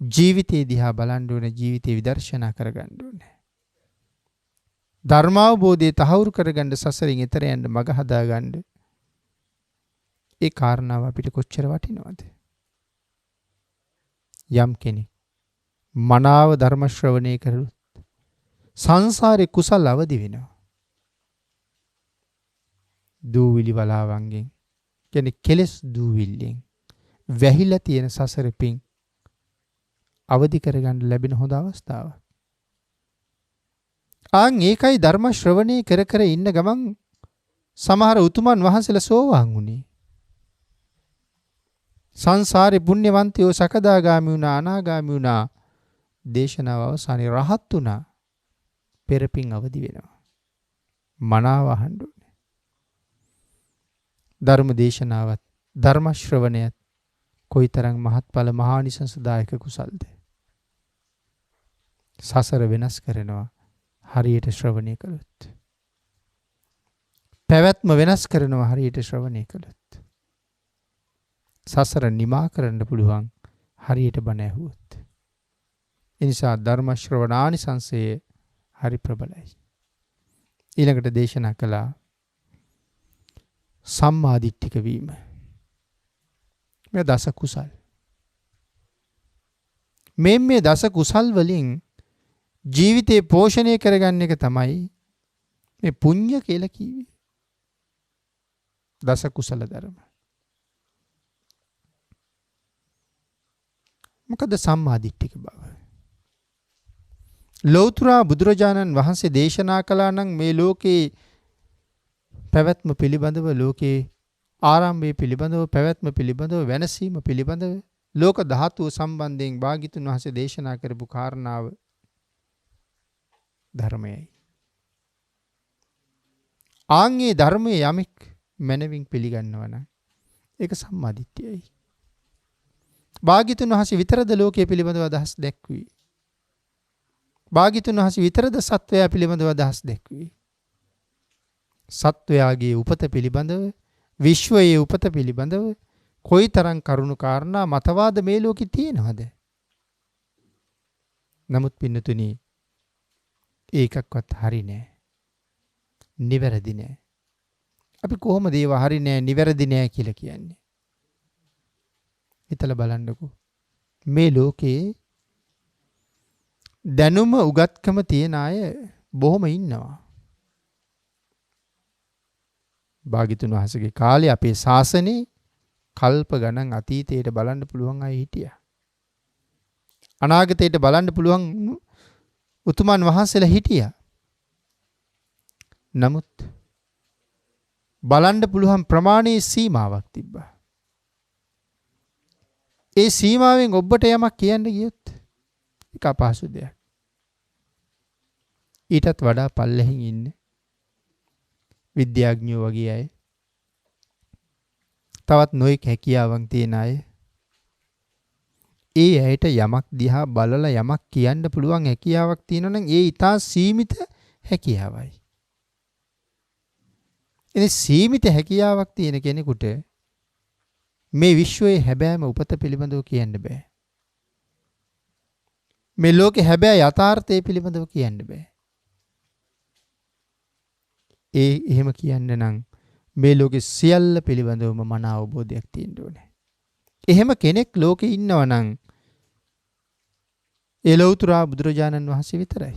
ජීවිතේ දිහා බලන්න ඕනේ. ජීවිතේ විදර්ශනා කරගන්න ඕනේ. ධර්මාවබෝධය තහවුරු කරගන්න සසරින් එතර යන්න මඟ හදාගන්න. ඒ කාරණාව අපිට කොච්චර වටිනවද? යම් කෙනෙක් මනාව ධර්ම ශ්‍රවණය කරොත් සංසාරේ කුසල් අවදි වෙනවා. දූවිලි වලාවන්ගෙන් කියන්නේ කෙලස් දූවිල්ලෙන් වැහිලා තියෙන සසර පිං අවදි කරගන්න ලැබෙන හොඳ අවස්ථාවක්. ඒකයි ධර්ම ශ්‍රවණය කර ඉන්න ගමන් සමහර උතුමන් වහන්සේලා සෝවාන් වුණේ. සංසාරේ පුණ්‍යවන්තයෝ සකදාගාමි වුණා, අනාගාමි වුණා. දේශනාව අවසානයේ රහත් වුණා. පෙරපින් අවදි වෙනවා. මනාව අහන්න ඕනේ. ධර්ම දේශනාවත් ධර්ම ශ්‍රවණයත් කොයිතරම් මහත්ඵල මහානිසංසදායක කුසල්ද. සසර වෙනස් කරනවා හරියට ශ්‍රවණය කළොත්. පැවැත්ම වෙනස් කරනවා හරියට ශ්‍රවණය කළොත්. සසර නිමා කරන්න පුළුවන් හරියට බණ ඇහුවොත්. ඒ නිසා ධර්ම ශ්‍රවණානිසංසය හරි ප්‍රබලයි. ඊළඟට දේශනා කළා සම්මාදිට්ඨික වීම. මේ දස කුසල්. මේ දස කුසල් වලින් ජීවිතේ පෝෂණය කරගන්න එක තමයි මේ පුණ්‍ය කියලා කිව්වේ. දස කුසල ධර්ම. මොකද සම්මාදිට්ඨික බව. ලෞතර බුදුරජාණන් වහන්සේ දේශනා කළා නම් මේ ලෝකේ පැවැත්ම පිළිබඳව, ලෝකේ ආරම්භය පිළිබඳව, පැවැත්ම පිළිබඳව, වෙනසීම පිළිබඳව, ලෝක ධාතුව සම්බන්ධයෙන් භාග්‍යතුන් වහන්සේ දේශනා කරපු කාරණාව ධර්මයයි. ආන්ගේ ධර්මයේ යමෙක් මනවින් පිළිගන්නවා නම් ඒක සම්මාදිට්ඨියයි. භාග්‍යතුන් වහන්සේ විතරද ලෝකයේ පිළිබඳව අදහස් දැක්වුවේ? භාග්‍යතුන් වහන්සේ විතරද සත්වයා පිළිබඳව අදහස් දැක්වුවේ? සත්වයාගේ උපත පිළිබඳව, විශ්වයේ උපත පිළිබඳව කොයිතරම් කරුණු කාරණා මතවාද මේ ලෝකේ තියෙනවද? නමුත් පින්නතුනි ඒකක්වත් හරි නෑ. නිවැරදි නෑ. අපි කොහොමද ඒවා හරි නෑ, නිවැරදි නෑ කියලා කියන්නේ? හිතලා බලන්නකෝ. මේ ලෝකේ දැනුම උගත්කම තියන අය බොහොම ඉන්නවා. භාග්‍යතුන් වහන්සේගේ කාලේ අපේ ශාසනේ කල්ප ගණන් අතීතයට බලන්න පුළුවන් අය හිටියා. අනාගතයට බලන්න පුළුවන් උතුමන් වහන්සේලා හිටියා. නමුත් බලන්න පුළුවන් ප්‍රමාණයේ සීමාවක් තිබ්බා. ඒ සීමාවෙන් ඔබට යමක් කියන්න ගියොත් ඒක අපහසු දෙයක්. ඊටත් වඩා පල්ලෙහින් ඉන්නේ විද්‍යාඥයෝ වගේ අය, තවත් නොයෙක් හැකියාවන් තියෙන අය, ඒ ඇයට යමක් දිහා බලලා යමක් කියන්න පුළුවන් හැකියාවක් තියෙනවා නම් ඒ ඊටා සීමිත හැකියාවයි. එනේ සීමිත හැකියාවක් තියෙන කෙනෙකුට මේ විශ්වයේ හැබෑම උපත පිළිබඳව කියන්න බෑ. මේ ලෝකේ හැබෑ යථාර්ථය පිළිබඳව කියන්න බෑ. එහෙම කියන්න නම් මේ ලෝකේ සියල්ල පිළිබඳවම මන අවබෝධයක් තියෙන්න ඕනේ. එහෙම කෙනෙක් ලෝකේ ඉන්නවා නම් ඒ ලෞතර බුදුරජාණන් වහන්සේ විතරයි.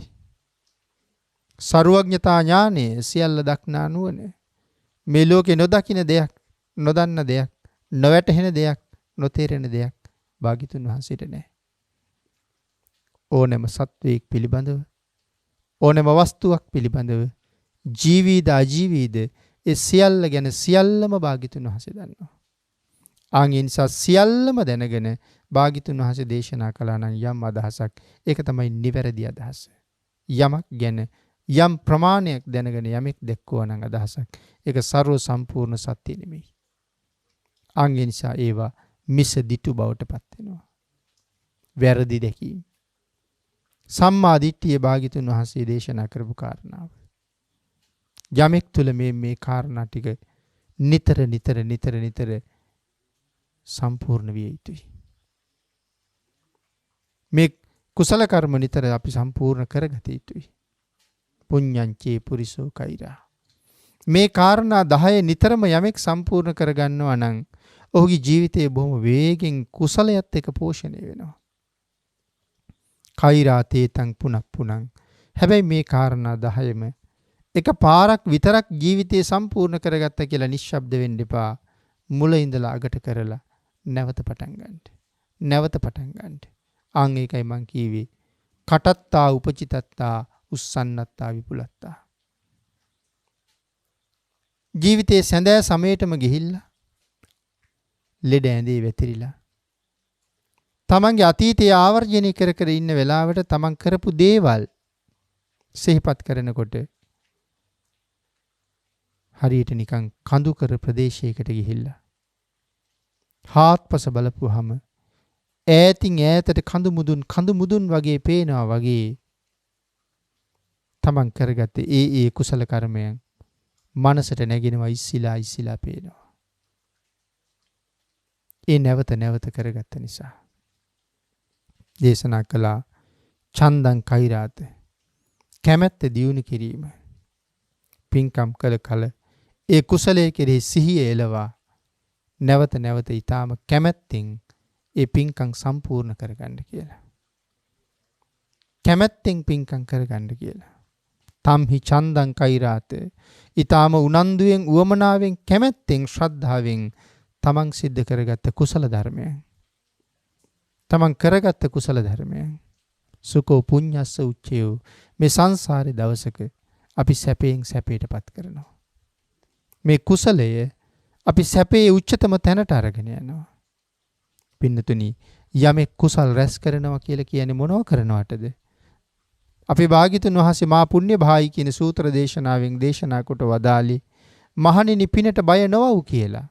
සර්වඥතා ඥානය, සියල්ල දක්නා නුවණ, මේ ලෝකේ නොදකින දෙයක්, නොදන්න දෙයක්, නොවැටහෙන දෙයක්, නොතේරෙන දෙයක් භාග්‍යතුන් වහන්සේට නැහැ. ඕනෑම සත්වයක් පිළිබඳව, ඕනෑම වස්තුවක් පිළිබඳව, ජීවීද අජීවීද, ඒ සියල්ල ගැන සියල්ලම භාග්‍යතුන් වහන්සේ දන්නවා. ආන්ගේ නිසා සියල්ලම දැනගෙන භාග්‍යතුන් වහන්සේ දේශනා කළා නම් යම් අදහසක්, ඒක තමයි නිවැරදි අදහස. යමක් ගැන යම් ප්‍රමාණයක් දැනගෙන යමෙක් දැක්කුවා නම් අදහසක්, ඒක ਸਰව සම්පූර්ණ සත්‍ය නෙමෙයි. ආන්ගේ නිසා ඒවා මිස දිටු බවට පත් වෙනවා. වැරදි දැකීම. සම්මා දිට්ඨිය භාග්‍යතුන් වහන්සේ දේශනා කරපු කාරණාව. යමෙක් තුළ මේ කාරණා ටික නිතර සම්පූර්ණ විය යුතුයි. මේ කුසල කර්ම නිතර අපි සම්පූර්ණ කරගත යුතුයි. පුඤ්ඤංචේ පුරිසෝ කෛරා. මේ කාරණා 10 නිතරම යමෙක් සම්පූර්ණ කරගන්නවා නම් ඔහුගේ ජීවිතයේ බොහොම වේගෙන් කුසලයත් එක්ක පෝෂණය වෙනවා. කෛරා තේතං පුනප්පුනං. හැබැයි මේ කාරණා 10ම එක පාරක් විතරක් ජීවිතේ සම්පූර්ණ කරගත්ත කියලා නිශ්ශබ්ද වෙන්න එපා. මුල ඉඳලා අගට කරලා නැවත පටන් ගන්න. නැවත පටන් ගන්න. ආන් ඒකයි මං කීවේ කටත්තා උපචිතත්තා උස්සන්නත්තා විපුලත්තා. ජීවිතේ සැඳෑ සමයටම ගිහිල්ලා ලෙඩ ඇඳේ වැතිරිලා තමන්ගේ අතීතය ආවර්ජනය කර ඉන්න වෙලාවට තමන් කරපු දේවල් සිහිපත් කරනකොට හරියට නිකන් කඳුකර ප්‍රදේශයකට ගිහිල්ලා හාත්පස බලපුවාම ඈතින් ඈතට කඳු මුදුන් වගේ පේනවා වගේ තමන් කරගත්ත ඒ කුසල කර්මයන් මනසට නැගෙනවා, ඉස්සිලා පේනවා. ඒ නැවත කරගත්ත නිසා දේශනා කළා චන්දං කෛරාත, කැමැත්ත දියුණු කිරීම. පින්කම් කළ කල ඒ කුසලයේ කෙරෙහි සිහිය එළවා නැවත ඊටාම කැමැත්තෙන් ඒ පින්කම් සම්පූර්ණ කරගන්න කියලා. කැමැත්තෙන් පින්කම් කරගන්න කියලා. තම්හි චන්දං කෛරාත. ඊටාම උනන්දුවෙන් උවමනාවෙන් කැමැත්තෙන් ශ්‍රද්ධාවෙන් තමන් සිද්ධ කරගත්ත කුසල ධර්මයන්. තමන් කරගත්ත කුසල ධර්මයන්. සුකෝ පුඤ්ඤස්ස උච්චයෝ. මේ සංසාරේ දවසක අපි සැපයෙන් සැපයටපත් කරනවා. මේ කුසලය අපි සැපේ උච්චතම තැනට අරගෙන යනවා. පින්නතුනි යමෙක් කුසල් රැස් කරනවා කියලා කියන්නේ මොනව කරනවටද? අපේ භාග්‍යතුන් වහන්සේ මා පුණ්‍ය භායි කියන සූත්‍ර දේශනාවෙන් දේශනා කොට වදාළි මහණෙනි පිනට බය නොවව් කියලා.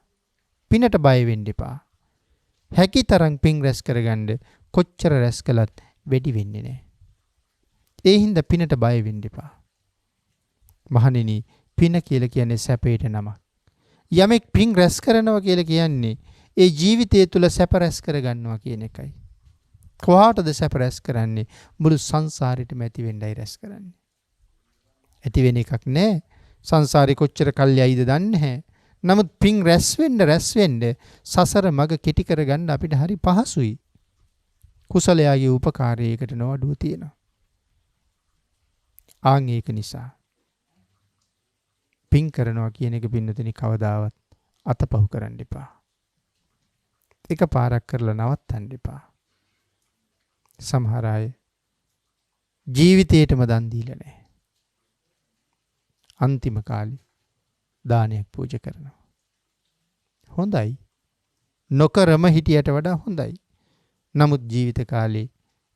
පිනට බය වෙන්න එපා. හැකිතරම් පින් රැස් කරගන්න කොච්චර රැස් කළත් වැඩි වෙන්නේ නැහැ. ඒ හින්දා පිනට බය වෙන්න එපා. මහණෙනි පින කියලා කියන්නේ සැපේට නමක්. යමෙක් පින් රැස් කරනවා කියලා කියන්නේ ඒ ජීවිතය තුළ සැප රැස් කරගන්නවා කියන එකයි. කොහාටද සැප රැස් කරන්නේ? මුළු සංසාරෙටම ඇති වෙන්නයි රැස් කරන්නේ. ඇති වෙන එකක් නෑ. සංසාරේ කොච්චර කල්යයිද දන්නේ නැහැ. නමුත් පින් රැස් වෙන්න සසර මග කෙටි කරගන්න අපිට හරි පහසුයි. කුසලයාගේ උපකාරයකට නොඅඩුව තියෙනවා. ආන් ඒක නිසා පින් කරනවා කියන එක පින්නතුනි කවදාවත් අතපහු කරන්න එපා. එක පාරක් කරලා නවත්තන්න එපා. සමහර අය ජීවිතේටම දන් දීලා නැහැ. අන්තිම කාලේ දානයක් පූජා කරනවා. හොඳයි. නොකරම හිටියට වඩා හොඳයි. නමුත් ජීවිත කාලේ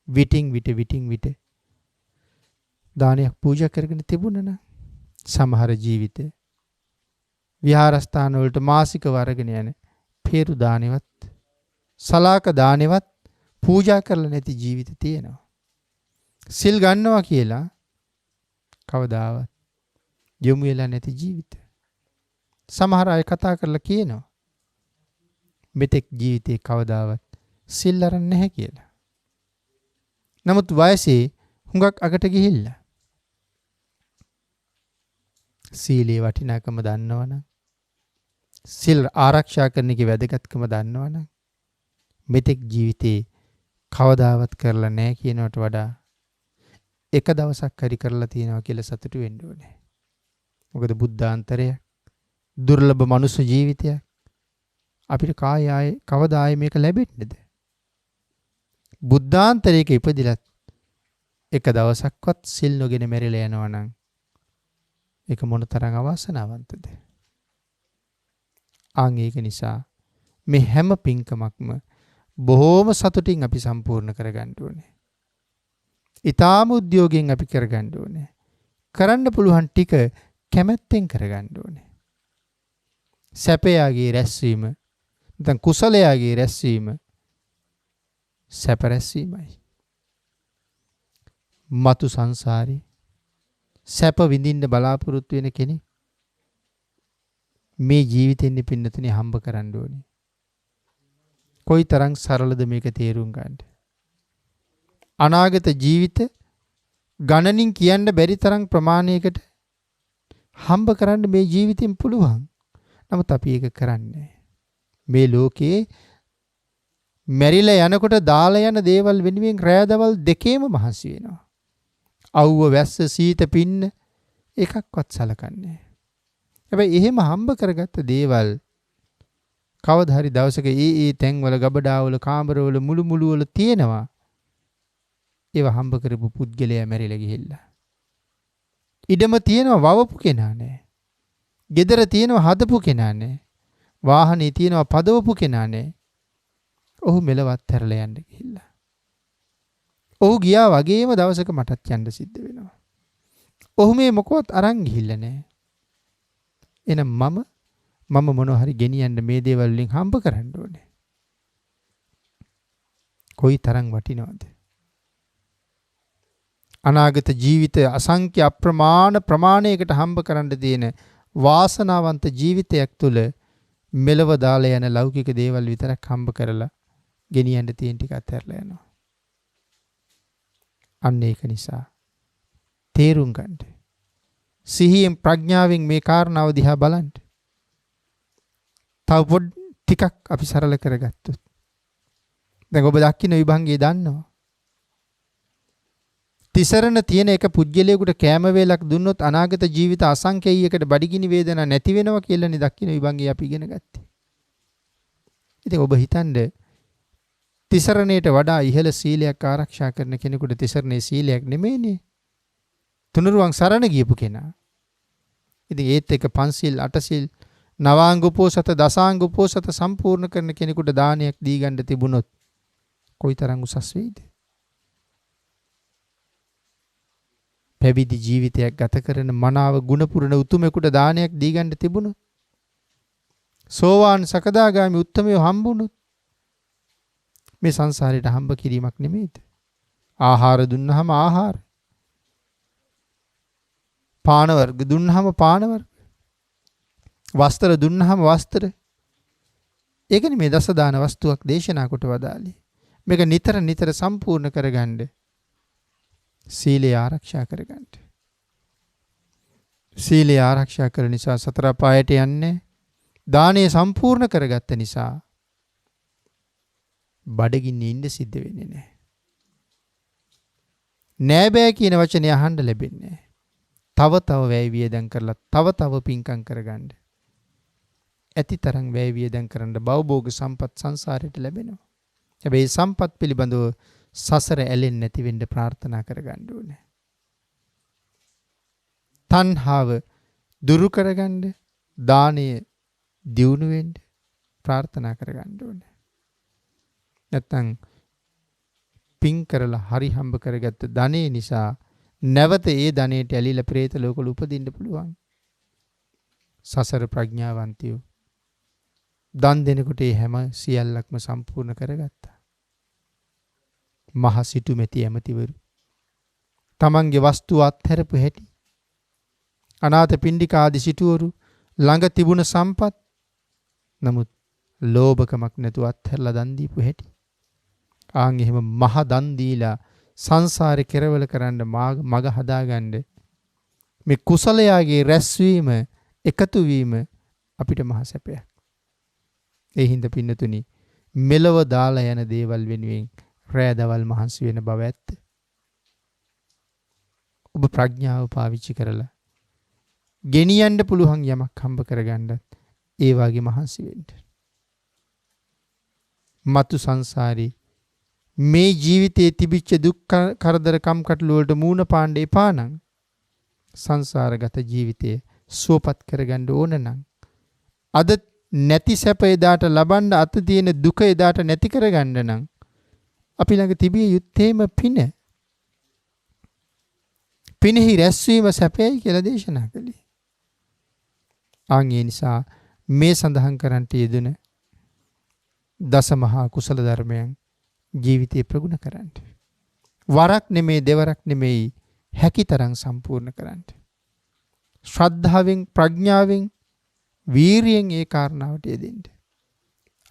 විටින් විට දානයක් පූජා කරගෙන තිබුණා නම් සමහර ජීවිත විහාරස්ථාන වලට මාසිකව අරගෙන යන පෙරු දානෙවත් සලාක දානෙවත් පූජා කරලා නැති ජීවිත තියෙනවා. සිල් ගන්නවා කියලා කවදාවත් යොමු වෙලා නැති ජීවිත. සමහර අය කතා කරලා කියනවා මෙතෙක් ජීවිතේ කවදාවත් සිල් අරන් නැහැ කියලා. නමුත් වයසේ හුඟක් අගට ගිහිල්ලා සීලේ වටිනාකම දන්නවනම් සිල් ආරක්ෂා කරන එකේ වැදගත්කම දන්නවනම් මෙතෙක් ජීවිතේ කවදාවත් කරලා නැහැ කියනවට වඩා එක දවසක් හරි කරලා තියෙනවා කියලා සතුටු වෙන්න ඕනේ. මොකද බුද්ධාන්තරය දුර්ලභ මනුෂ්‍ය ජීවිතයක් අපිට කවදා ආයේ මේක ලැබෙන්නේද? බුද්ධාන්තරයක ඉපදිලත් එක දවසක්වත් සිල් නොගෙන මැරිලා යනවා නම් ඒක මොන තරම් අවාසනාවන්තද? ආන් ඒක නිසා මේ හැම පින්කමක්ම බොහෝම සතුටින් අපි සම්පූර්ණ කරගන්න ඕනේ. ඊටාම උද්‍යෝගයෙන් අපි කරගන්න ඕනේ. කරන්න පුළුවන් ටික කැමැත්තෙන් කරගන්න ඕනේ. සැපයාගේ රැස්වීම නැත්නම් කුසලයාගේ රැස්වීම සැප රැස්වීමයි. මතු සංසාරේ සැප විඳින්න බලාපොරොත්තු වෙන කෙනෙක් මේ ජීවිතෙන්නේ පින්නතුනේ හම්බ කරන්න ඕනේ. කොයි තරම් සරලද මේක තේරුම් ගන්න. අනාගත ජීවිත ගණනින් කියන්න බැරි තරම් ප්‍රමාණයකට හම්බ කරන්න මේ ජීවිතෙන් පුළුවන්. නමුත් අපි ඒක කරන්නේ මේ ලෝකේ මැරිලා යනකොට දාලා යන දේවල් වෙනුවෙන් රැදවල් දෙකේම මහන්සි වෙනවා. අවුව වැස්ස සීත පින්න එකක්වත් සලකන්නේ. හැබැයි එහෙම හම්බ කරගත්ත දේවල් කවදා හරි දවසක ඒ තැන්වල ගබඩාවල කාමරවල මුළු වල තියෙනවා. ඒව හම්බ කරපු පුද්ගලයා මැරිලා ගිහිල්ලා. ඉඩම තියෙනවා වවපු කෙනා නැහැ. ගෙදර තියෙනවා හදපු කෙනා නැහැ. වාහනේ තියෙනවා පදවපු කෙනා නැහැ. ඔහු මෙලවත් හැරලා යන්න ගිහිල්ලා. ඔහු ගියා වගේම දවසක මටත් යන්න සිද්ධ වෙනවා. ඔහු මේ මොකවත් අරන් ගිහිල්ලා නැහැ. එහෙනම් මම මොනවා හරි ගෙනියන්න මේ දේවල් වලින් හම්බ කරන්න ඕනේ. කොයි තරම් වටිනවද? අනාගත ජීවිතය අසංඛ්‍ය අප්‍රමාණ ප්‍රමාණයකට හම්බ කරන්න තියෙන වාසනාවන්ත ජීවිතයක් තුළ මෙලව දාලා යන ලෞකික දේවල් විතරක් හම්බ කරලා ගෙනියන්න තියෙන ටික අත්හැරලා යනවා. අන්න ඒක නිසා තේරුම් ගන්න. සිහියෙන් ප්‍රඥාවෙන් මේ කාරණාව දිහා බලන්න. තව පොඩ් ටිකක් අපි සරල කරගත්තොත්. දැන් ඔබ දකින්න විභංගය දන්නවා. තිසරණ තියෙන එක පුජ්‍යලයකට කෑම වේලක් දුන්නොත් අනාගත ජීවිත අසංකේයයකට බඩගිනි වේදනා නැති වෙනවා කියලානේ දක්ින විභංගේ අපි ඉගෙන ගත්තේ. ඉතින් ඔබ හිතන්නේ තිසරණයට වඩා ඉහළ සීලයක් ආරක්ෂා කරන කෙනෙකුට තිසරණේ සීලයක් නෙමෙයිනේ. තුනුරුවන් සරණ ගියපු කෙනා. ඉතින් ඒත් එක පන්සිල් අටසිල් නවාංග උපෝසත දසාංග උපෝසත සම්පූර්ණ කරන කෙනෙකුට දානයක් දී ගන්න තිබුණොත් කොයිතරම් උසස් වෙයිද? පැවිදි ජීවිතයක් ගත කරන මනාව ගුණපුරණ උතුමෙකුට දානයක් දී ගන්න තිබුණොත් සෝවාන් සකදාගාමි උත්තමයෝ හම්බුනොත් මේ සංසාරයට හම්බ කිරීමක් නෙමෙයිද? ආහාර දුන්නාම ආහාර, පාන වර්ග දුන්නාම පාන වර්ග, වස්ත්‍ර දුන්නාම වස්ත්‍ර. ඒකනේ මේ දස දාන වස්තුවක් දේශනා කොට වදාළේ. මේක නිතර නිතර සම්පූර්ණ කරගන්න. සීලය ආරක්ෂා කරගන්න. සීලය ආරක්ෂා කරන නිසා සතර පායට යන්නේ. දානය සම්පූර්ණ කරගත්ත නිසා බඩගින්නේ ඉන්න සිද්ධ වෙන්නේ නැහැ. නෑ බෑ කියන වචනේ අහන්න ලැබෙන්නේ. තව තව වැය වියදම් කරලා තව තව පින්කම් කරගන්න. ඇතිතරම් වැය වියදම් කරන්න භවභෝග සම්පත් සංසාරයට ලැබෙනවා. හැබැයි සම්පත් පිළිබඳව සසර ඇලෙන්නේ නැති වෙන්න ප්‍රාර්ථනා කරගන්න ඕනේ. තණ්හාව දුරු කරගන්න දානය දියුණු වෙන්න ප්‍රාර්ථනා කරගන්න ඕනේ. නැත්තම් පින් කරලා හරි හම්බ කරගත්ත ධනෙ නිසා නැවත ඒ ධනෙට ඇලිලා പ്രേත ලෝකවල උපදින්න පුළුවන්. සසර ප්‍රඥාවන්තයෝ දන් දෙනකොට ඒ හැම සියල්ලක්ම සම්පූර්ණ කරගත්තා. මහ සිටුමැති ඇමතිවරු තමන්ගේ වස්තු අත්හැරපු හැටි, අනාථ පිණ්ඩික ආදී සිටුවරු ළඟ තිබුණ සම්පත් නමුත් ලෝභකමක් නැතුව අත්හැරලා දන් දීපු හැටි. ආන් එහෙම මහ දන් දීලා සංසාරේ කෙරවල කරන්න මග හදාගන්න මේ කුසලයාගේ රැස්වීම එකතු වීම අපිට මහ සැපයක්. ඒ හින්දා පින්නතුනි මෙලව දාලා යන දේවල් වෙනුවෙන් රැදවල් මහන්සි වෙන බව ඇත්ත. ඔබ ප්‍රඥාව පාවිච්චි කරලා ගෙනියන්න පුළුවන් යමක් හම්බ කරගන්නත් ඒ වගේ මහන්සි වෙන්න. මතු සංසාරේ මේ ජීවිතයේ තිබිච්ච දුක් කරදර කම්කටොළු වලට මූණ පාන්න එපා නම් සංසාරගත ජීවිතයේ සුවපත් කරගන්න ඕන නම් අද නැති සැප එදාට ලබන්න අත තියෙන දුක එදාට නැති කරගන්න නම් අපි ළඟ තිබිය යුත්තේම පින. පිනෙහි රැස්වීම සැපයයි කියලා දේශනා කළේ. ආන් ඒ නිසා මේ සඳහන් කරන්ට යෙදුන දසමහා කුසල ධර්මයන් ජීවිතේ ප්‍රගුණ කරන්න. වරක් නෙමේ දෙවරක් නෙමෙයි හැකිතරම් සම්පූර්ණ කරන්න. ශ්‍රද්ධාවෙන් ප්‍රඥාවෙන් වීරියෙන් ඒ කාරණාවට යෙදෙන්න.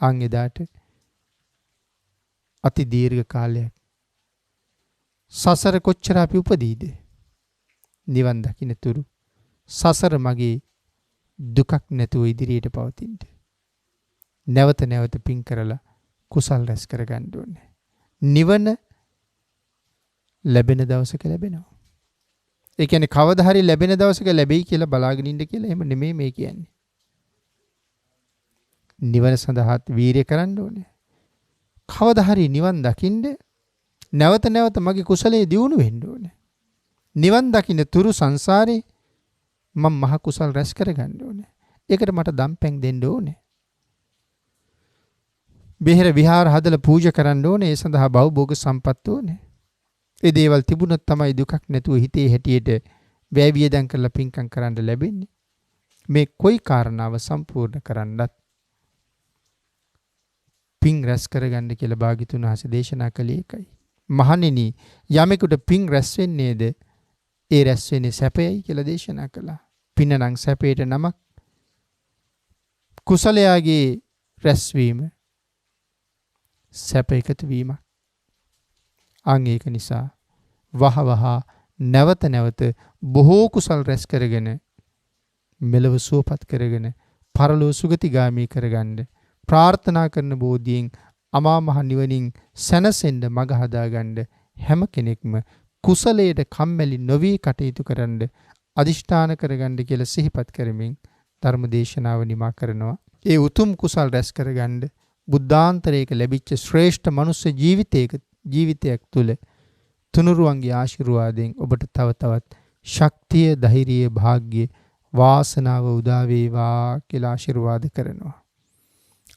ආන් එදාට අති දීර්ඝ කාලයක් සසර කොච්චර අපි උපදීද නිවන් දකින්න තුරු සසර මගේ දුකක් නැතුව ඉදිරියට පවතින්න. නැවත නැවත පින් කරලා කුසල් රැස් කරගන්න ඕනේ. නිවන ලැබෙන දවසක ලැබෙනවා. ඒ කියන්නේ කවදා හරි ලැබෙන දවසක ලැබෙයි කියලා බලාගෙන ඉන්න කියලා එහෙම නෙමෙයි මේ කියන්නේ. නිවන සඳහාත් වීරිය කරන්න ඕනේ. කවදා හරි නිවන් දකින්න නැවත නැවත මගේ කුසලයේ දියුණු වෙන්න ඕනේ. නිවන් දකින්න තුරු සංසාරේ මම මහ කුසල් රැස් කරගන්න ඕනේ. ඒකට මට දම්පැන් දෙන්න ඕනේ. බෙහෙර විහාර හදලා පූජා කරන්න ඕනේ. ඒ සඳහා භවභෝග සම්පත් ඕනේ. ඒ දේවල් තිබුණොත් තමයි දුකක් නැතුව හිතේ හැටියට වැය වියදම් කරලා පින්කම් කරන්න ලැබෙන්නේ. මේ කොයි කාරණාව සම්පූර්ණ කරන්නත් පින් රැස් කරගන්න කියලා භාග්‍යතුන් වහන්සේ දේශනා කළේ ඒකයි. මහණෙනි යමෙකුට පින් රැස් වෙන්නේද ඒ රැස් වෙන්නේ සැපයයි කියලා දේශනා කළා. පින නම් සැපේට නමක්. කුසලයාගේ රැස්වීම සැප එකතු වීමක්. අන් ඒක නිසා වහවහ නැවත නැවත බොහෝ කුසල් රැස් කරගෙන මෙලව සුවපත් කරගෙන පරලෝ සුගතිගාමී කරගන්න ප්‍රාර්ථනා කරන බෝධියෙන් අමා මහ නිවනින් සැනසෙන්න මඟ හදාගන්න හැම කෙනෙක්ම කුසලයට කම්මැලි නොවි කටයුතු කරන්න අදිෂ්ඨාන කරගන්න කියලා සිහිපත් කරමින් ධර්ම දේශනාව නිමා කරනවා. ඒ උතුම් කුසල් රැස් කරගන්න බුද්ධාන්තරයක ලැබිච්ච ශ්‍රේෂ්ඨ මනුස්ස ජීවිතයක් තුළ තුනුරුවන්ගේ ආශිර්වාදයෙන් ඔබට තව තවත් ශක්තිය, ධෛර්යය, භාග්‍ය, වාසනාව උදා වේවා කියලා ආශිර්වාද කරනවා.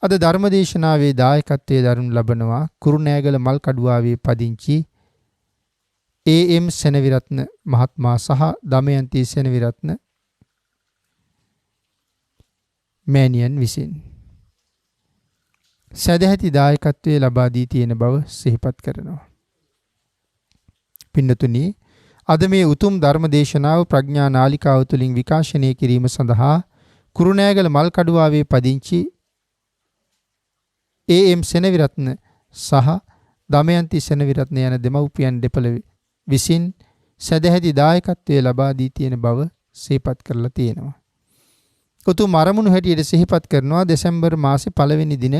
අද ධර්මදේශනාවේ දායකත්වයේ දරනු ලබනවා කුරුණෑගල මල්කඩුවාවේ පදිංචි ඒ.එම්. සෙනවිරත්න මහත්මයා සහ දමයන්ති සෙනවිරත්න මෑණියන් විසින්. සදැහැති දායකත්වයේ ලබා දී තියෙන බව සිහිපත් කරනවා. පින්නතුනි, අද මේ උතුම් ධර්ම දේශනාව ප්‍රඥා නාලිකාව තුළින් විකාශනය කිරීම සඳහා කුරුණෑගල මල්කඩුවාවේ පදිංචි ඒ.එම්. සෙනවිරත්න සහ දමයන්ති සෙනවිරත්න යන දෙමව්පියන් දෙපළ විසින් සදැහැති දායකත්වයේ ලබා දී තියෙන බව සිහිපත් කරලා තියෙනවා. උතුම් අරමුණු හැටියට සිහිපත් කරනවා දෙසැම්බර් මාසේ 1 වෙනි දින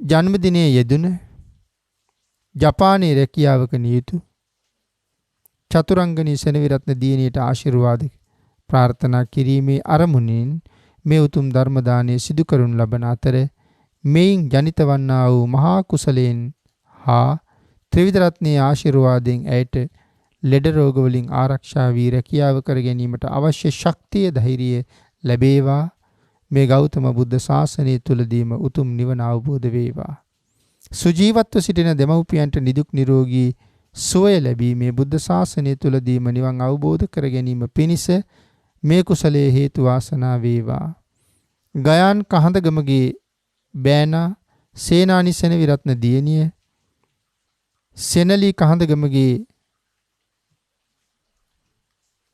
ජන්මදිනයේ යෙදුන ජපානයේ රැකියාවක නියුතු චතුරංගනී සෙනවිරත්න දියණියට ආශිර්වාද ප්‍රාර්ථනා කිරීමේ අරමුණින් මේ උතුම් ධර්ම දානය සිදු කරනු ලබන අතර මෙයින් ජනිත වන්නා වූ මහා කුසලයෙන් හා ත්‍රිවිධ රත්නයේ ආශිර්වාදයෙන් ඇයට ලෙඩ රෝග වලින් ආරක්ෂා වී රැකියාව කර ගැනීමට අවශ්‍ය ශක්තිය, ධෛර්යය ලැබේවා. මේ ගෞතම බුද්ධ ශාසනය තුලදීම උතුම් නිවන අවබෝධ වේවා. සුජීවත්ව සිටින දෙමව්පියන්ට නිදුක් නිරෝගී සුවය ලැබීමේ බුද්ධ ශාසනය තුලදීම නිවන් අවබෝධ කර ගැනීම පිණිස මේ කුසලයේ හේතු වාසනා වේවා. ගයාන් කහඳගමගේ බෑනා සේනානි සෙනවිරත්න දියණිය, සෙනලී කහඳගමගේ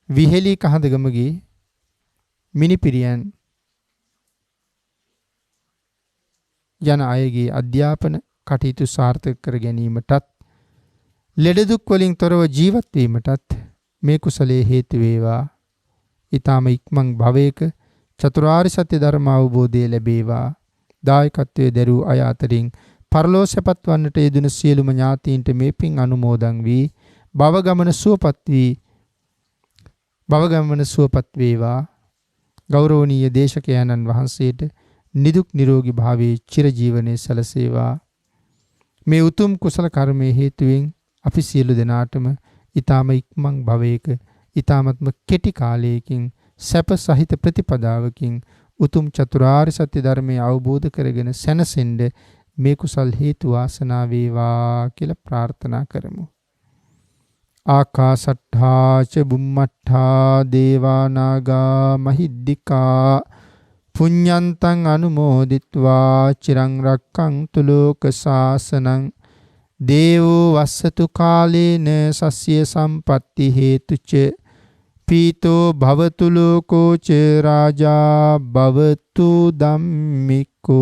විහෙලී කහඳගමගේ මිනිපිරියන් යන අයගේ අධ්‍යාපන කටයුතු සාර්ථක කර ගැනීමටත් ලෙඩ දුක් වලින් තොරව ජීවත් වීමටත් මේ කුසලයේ හේතු වේවා. ඊතම ඉක්මන් භවයක චතුරාර්ය සත්‍ය ධර්ම අවබෝධය ලැබේවා. දායකත්වයේ දරූ අය අතරින් පරලෝසපත් වන්නට යෙදුන සියලුම ඥාතීන්ට මේ පින් අනුමෝදන් වී භව ගමන සුවපත් වේවා. ගෞරවනීය දේශකයන්න් වහන්සේට නිදුක් නිරෝගී භාවයේ චිරජීවනයේ සැලසේවා. මේ උතුම් කුසල කර්මයේ හේතුවෙන් අපි සියලු දෙනාටම ඊ타ම ඉක්මන් භවයක ඊ타මත්ම කෙටි කාලයකින් සැප සහිත ප්‍රතිපදාවකින් උතුම් චතුරාර්ය සත්‍ය ධර්මය අවබෝධ කරගෙන සැනසෙන්න මේ කුසල් හේතු වාසනා වේවා කියලා ප්‍රාර්ථනා කරමු. ආකාසට්ඨා ච බුම්මට්ඨා දේවා නාග මහිද්దికා පුඤ්ඤන්තං අනුමෝදිත්වා චිරං රක්ඛන්තු ලෝක සාසනං දේවෝ වස්සතු කාලේන සස්ය සම්පatti හේතුච පීතෝ භවතු ලෝකෝ ච රාජා භවතු ධම්මිකෝ.